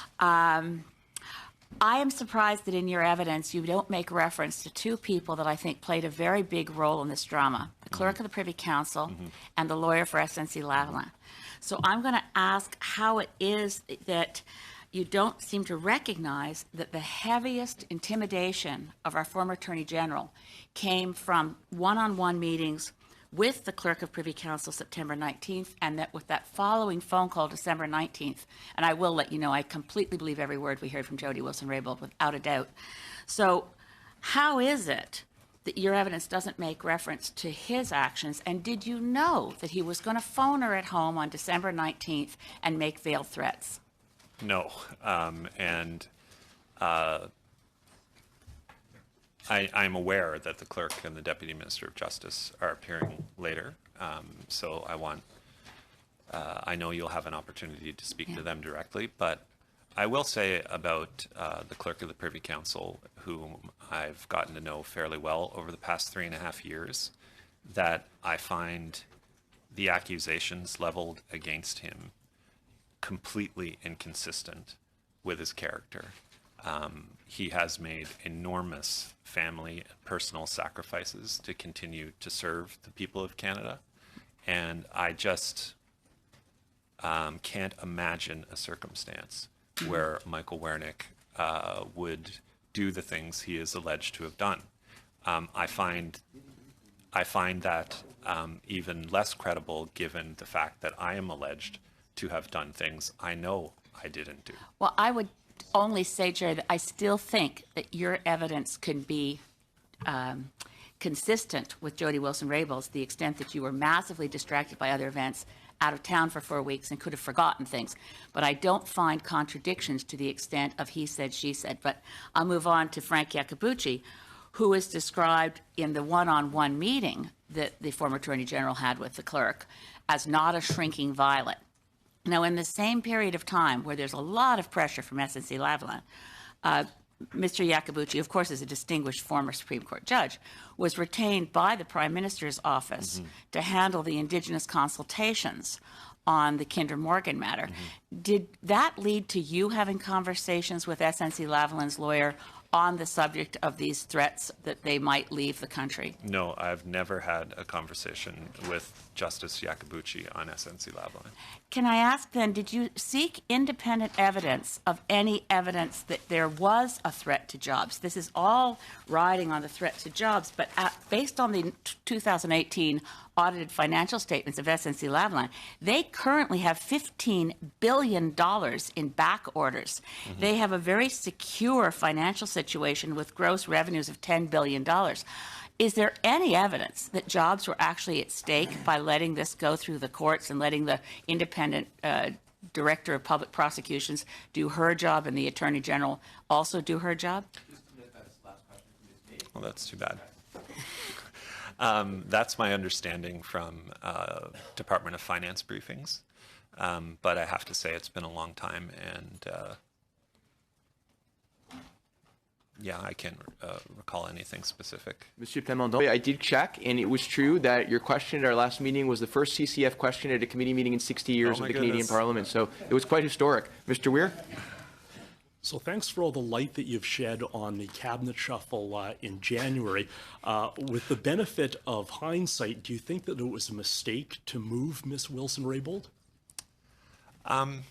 I am surprised that in your evidence you don't make reference to 2 people that I think played a very big role in this drama, the clerk of the Privy Council and the lawyer for SNC-Lavalin. So I'm going to ask how it is that you don't seem to recognize that the heaviest intimidation of our former Attorney General came from one-on-one meetings with the clerk of Privy Council September 19th, and that with that following phone call December 19th, and I will let you know, I completely believe every word we heard from Jody Wilson-Raybould without a doubt. So how is it that your evidence doesn't make reference to his actions, and did you know that he was going to phone her at home on December 19th and make veiled threats? No, I'm aware that the clerk and the Deputy Minister of Justice are appearing later, so I know you'll have an opportunity to speak to them directly, but I will say about the clerk of the Privy Council, whom I've gotten to know fairly well over the past 3.5 years, that I find the accusations leveled against him completely inconsistent with his character. He has made enormous family and personal sacrifices to continue to serve the people of Canada. And I just can't imagine a circumstance where Michael Wernick would do the things he is alleged to have done. I find that even less credible given the fact that I am alleged to have done things I know I didn't do. Well, I would only say, Jerry, that I still think that your evidence can be consistent with Jody Wilson-Raybould's, the extent that you were massively distracted by other events, out of town for 4 weeks, and could have forgotten things. But I don't find contradictions to the extent of he said, she said. But I'll move on to Frank Iacobucci, who is described in the one-on-one meeting that the former Attorney General had with the clerk as not a shrinking violet. Now, in the same period of time where there's a lot of pressure from SNC-Lavalin, Mr. Iacobucci, of course, is a distinguished former Supreme Court judge, was retained by the Prime Minister's office to handle the Indigenous consultations on the Kinder Morgan matter. Did that lead to you having conversations with SNC-Lavalin's lawyer on the subject of these threats that they might leave the country? No, I've never had a conversation with Justice Iacobucci on SNC-Lavalin. Can I ask then, did you seek independent evidence of any evidence that there was a threat to jobs? This is all riding on the threat to jobs, but based on the 2018 audited financial statements of SNC-Lavalin, they currently have $15 billion in back orders. Mm-hmm. They have a very secure financial situation with gross revenues of $10 billion. Is there any evidence that jobs were actually at stake by letting this go through the courts and letting the independent Director of Public Prosecutions do her job and the Attorney General also do her job? Well, that's too bad. That's my understanding from Department of Finance briefings, but I have to say it's been a long time, and yeah, I can't recall anything specific. Monsieur Plamondon, I did check, and it was true that your question at our last meeting was the first CCF question at a committee meeting in 60 years of the Canadian Parliament, so it was quite historic. Mr. Weir? So thanks for all the light that you've shed on the cabinet shuffle in January. With the benefit of hindsight, do you think that it was a mistake to move Ms. Wilson-Raybould? I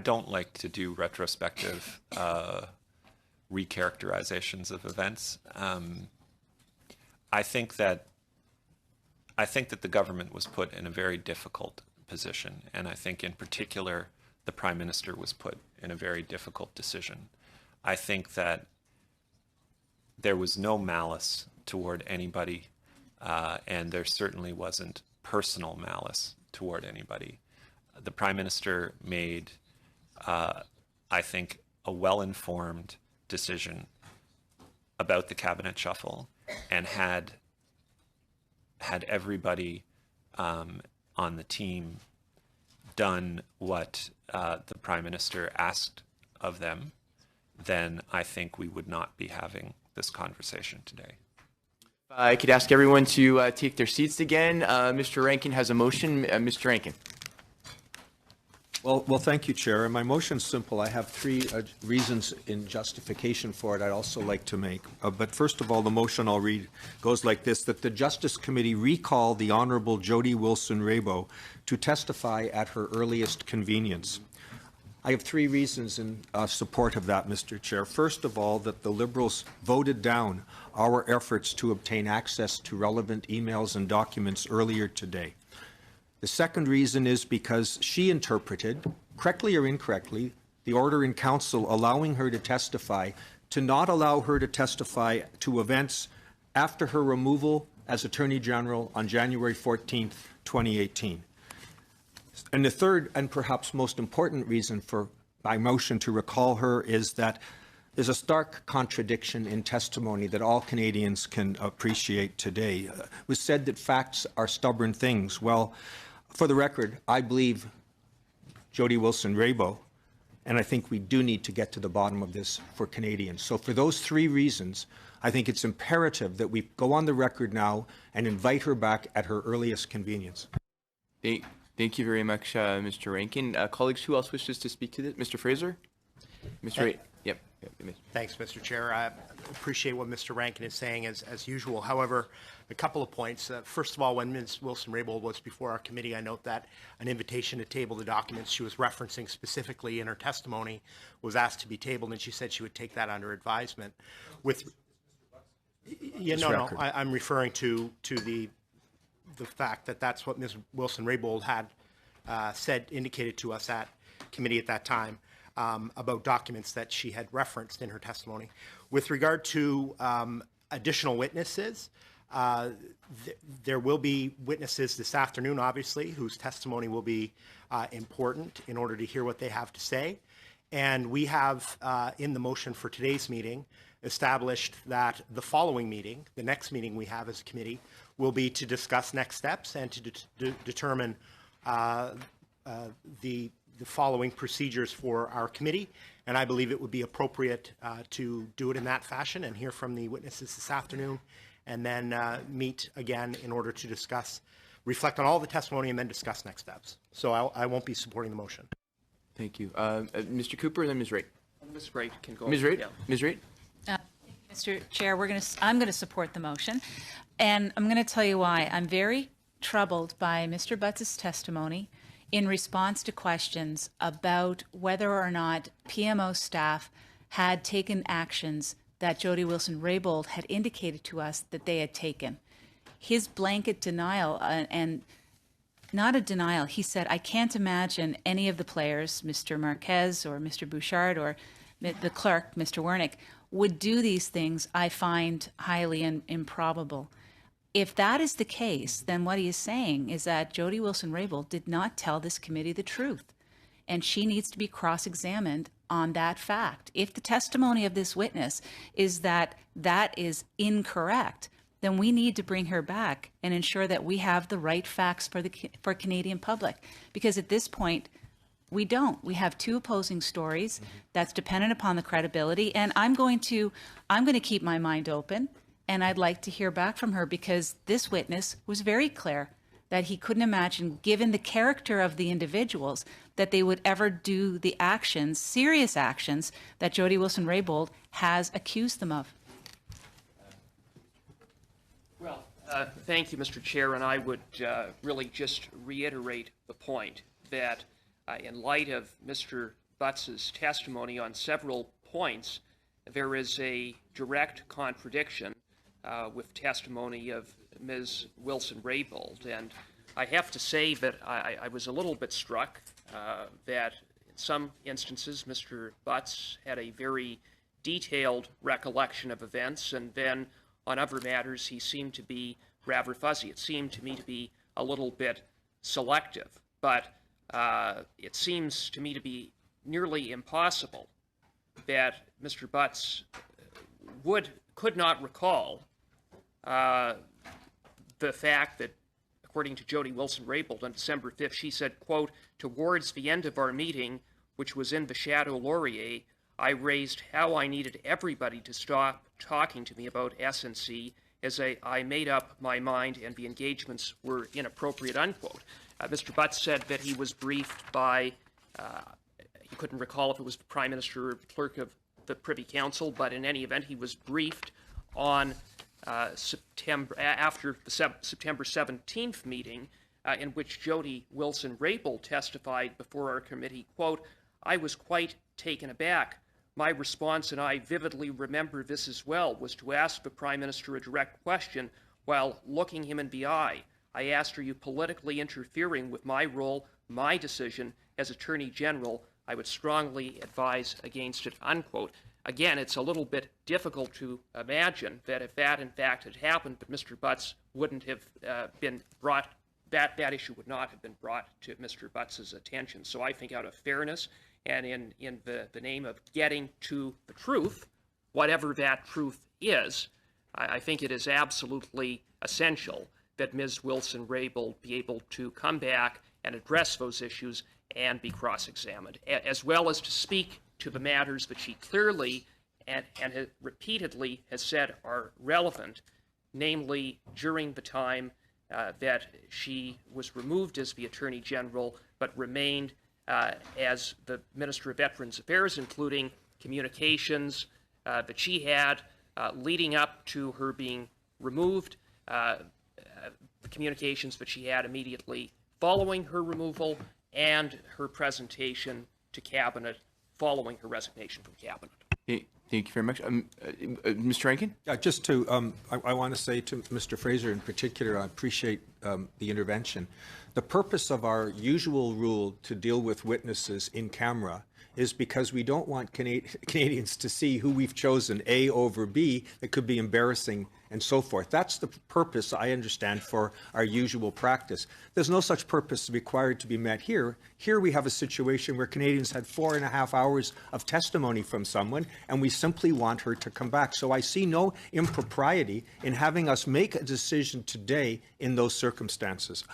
don't like to do retrospective recharacterizations of events. I think that the government was put in a very difficult position, and I think in particular the Prime Minister was put in a very difficult decision. I think that there was no malice toward anybody, and there certainly wasn't personal malice toward anybody. The Prime Minister made, I think, a well-informed decision about the cabinet shuffle, and had everybody on the team done what the Prime Minister asked of them, then I think we would not be having this conversation today. I could ask everyone to take their seats again. Mr. Rankin has a motion. Mr. Rankin. Well, thank you, Chair. And my motion's simple. I have three reasons in justification for it I'd also like to make. But first of all, the motion I'll read goes like this: that the Justice Committee recall the Honourable Jody Wilson-Raybould to testify at her earliest convenience. I have three reasons in support of that, Mr. Chair. First of all, that the Liberals voted down our efforts to obtain access to relevant emails and documents earlier today. The second reason is because she interpreted, correctly or incorrectly, the order in Council allowing her to testify to not allow her to testify to events after her removal as Attorney General on January 14th, 2018. And the third and perhaps most important reason for my motion to recall her is that there's a stark contradiction in testimony that all Canadians can appreciate today. It was said that facts are stubborn things. Well, for the record, I believe Jody Wilson-Raybould, and I think we do need to get to the bottom of this for Canadians. So for those three reasons, I think it's imperative that we go on the record now and invite her back at her earliest convenience. Thank you very much, Mr. Rankin. Colleagues, who else wishes to speak to this? Mr. Fraser? Mr. Raitt? Yep. Thanks, Mr. Chair. I appreciate what Mr. Rankin is saying as usual. However, a couple of points. First of all, when Ms. Wilson-Raybould was before our committee, I note that an invitation to table the documents she was referencing specifically in her testimony was asked to be tabled, and she said she would take that under advisement. I'm referring to the fact that that's what Ms. Wilson-Raybould had indicated to us at committee at that time. About documents that she had referenced in her testimony. With regard to additional witnesses, there will be witnesses this afternoon, obviously, whose testimony will be important in order to hear what they have to say. And we have, in the motion for today's meeting, established that the following meeting, the next meeting we have as a committee, will be to discuss next steps and to determine the following procedures for our committee, and I believe it would be appropriate to do it in that fashion and hear from the witnesses this afternoon, and then meet again in order to reflect on all the testimony and then discuss next steps. So I won't be supporting the motion. Thank you. Mr. Cooper and then Ms. Raitt. Ms. Raitt can go. Ms. Raitt? Yeah. Ms. Raitt? Mr. Chair, I'm going to support the motion, and I'm going to tell you why. I'm very troubled by Mr. Butts' testimony in response to questions about whether or not PMO staff had taken actions that Jody Wilson-Raybould had indicated to us that they had taken. His blanket denial, and not a denial, he said, I can't imagine any of the players, Mr. Marquez or Mr. Bouchard or the clerk, Mr. Wernick, would do these things. I find highly improbable. If that is the case, then what he is saying is that Jody Wilson-Raybould did not tell this committee the truth, and she needs to be cross-examined on that fact. If the testimony of this witness is that that is incorrect, then we need to bring her back and ensure that we have the right facts for Canadian public. Because at this point, we don't. We have two opposing stories that's dependent upon the credibility, and I'm going to keep my mind open, and I'd like to hear back from her, because this witness was very clear that he couldn't imagine, given the character of the individuals, that they would ever do the actions, serious actions, that Jody Wilson-Raybould has accused them of. Well, thank you, Mr. Chair, and I would really just reiterate the point that in light of Mr. Butts' testimony on several points, there is a direct contradiction with testimony of Ms. Wilson-Raybould. And I have to say that I was a little bit struck that in some instances Mr. Butts had a very detailed recollection of events, and then on other matters he seemed to be rather fuzzy. It seemed to me to be a little bit selective, but it seems to me to be nearly impossible that Mr. Butts could not recall the fact that, according to Jody Wilson-Raybould on December 5th, she said, quote, towards the end of our meeting, which was in the Chateau Laurier, I raised how I needed everybody to stop talking to me about SNC as I made up my mind and the engagements were inappropriate, unquote. Mr. Butts said that he was briefed by, he couldn't recall if it was the Prime Minister or the Clerk of the Privy Council, but in any event, he was briefed on after the September 17th meeting, in which Jody Wilson-Raybould testified before our committee, quote, I was quite taken aback. My response, and I vividly remember this as well, was to ask the Prime Minister a direct question while looking him in the eye. I asked, are you politically interfering with my role, my decision as Attorney General? I would strongly advise against it, unquote. Again, it's a little bit difficult to imagine that if that in fact had happened, that Mr. Butts wouldn't have been brought, that issue would not have been brought to Mr. Butts' attention. So I think out of fairness and in the name of getting to the truth, whatever that truth is, I think it is absolutely essential that Ms. Wilson-Raybould be able to come back and address those issues and be cross-examined, as well as to speak to the matters that she clearly and repeatedly has said are relevant, namely during the time that she was removed as the Attorney General but remained as the Minister of Veterans Affairs, including communications that she had leading up to her being removed, the communications that she had immediately following her removal, and her presentation to Cabinet following her resignation from Cabinet. Thank you very much. Mr. Rankin? Just to, I want to say to Mr. Fraser in particular, I appreciate the intervention. The purpose of our usual rule to deal with witnesses in camera is because we don't want Canadians to see who we've chosen, A over B, that could be embarrassing and so forth. That's the purpose, I understand, for our usual practice. There's no such purpose required to be met here. Here we have a situation where Canadians had 4.5 hours of testimony from someone, and we simply want her to come back. So I see no impropriety in having us make a decision today in those circumstances.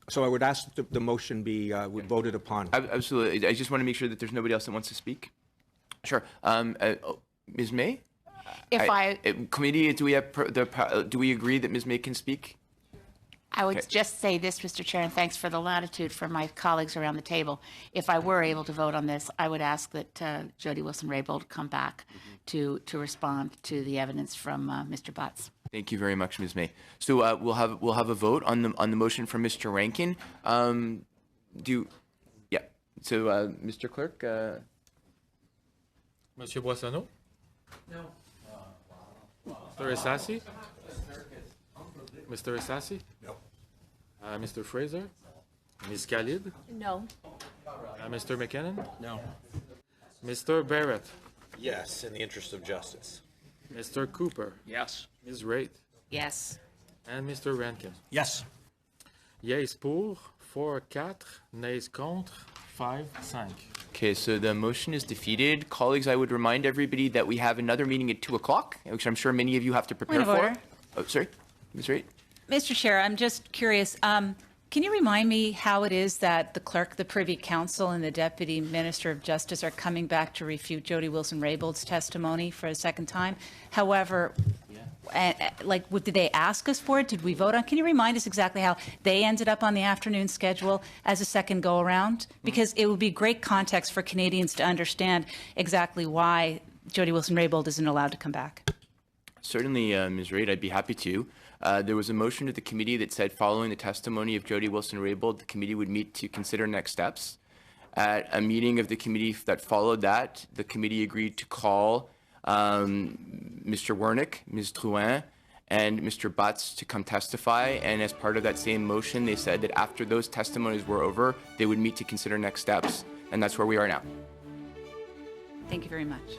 So I would ask that the motion be voted upon. Absolutely. I just want to make sure that there's nobody else that wants to speak. Sure. Ms. May? If Committee, do we have do we agree that Ms. May can speak? I would Okay. just say this, Mr. Chair, and thanks for the latitude from my colleagues around the table. If I were able to vote on this, I would ask that Jody Wilson-Raybould come back to respond to the evidence from Mr. Butts. Thank you very much, Ms. May. So we'll have a vote on the motion from Mr. Rankin. So Mr. Clerk. Monsieur Boissonnault? No. Mr. Ehsassi? Mr. Ehsassi? No. Mr. Fraser? Ms. Khalid? No. Mr. McKinnon? No. Mr. Barrett? Yes, in the interest of justice. Mr. Cooper? Yes. Ms. Raitt? Yes. And Mr. Rankin? Yes. Yeas pour, 4-4, nays contre, 5-5. Okay, so the motion is defeated. Colleagues, I would remind everybody that we have another meeting at 2 o'clock, which I'm sure many of you have to prepare Point of for. order. Oh, sorry, Ms. Raitt. Mr. Chair, I'm just curious. Can you remind me how it is that the clerk, the Privy Council, and the Deputy Minister of Justice are coming back to refute Jody Wilson-Raybould's testimony for a second time? However, did they ask us for it? Did we vote on? Can you remind us exactly how they ended up on the afternoon schedule as a second go-around? Because it would be great context for Canadians to understand exactly why Jody Wilson-Raybould isn't allowed to come back. Certainly, Ms. Raitt, I'd be happy to. There was a motion to the committee that said following the testimony of Jody Wilson-Raybould, the committee would meet to consider next steps. At a meeting of the committee that followed that, the committee agreed to call Mr. Wernick, Ms. Drouin, and Mr. Butts to come testify. And as part of that same motion, they said that after those testimonies were over, they would meet to consider next steps. And that's where we are now. Thank you very much.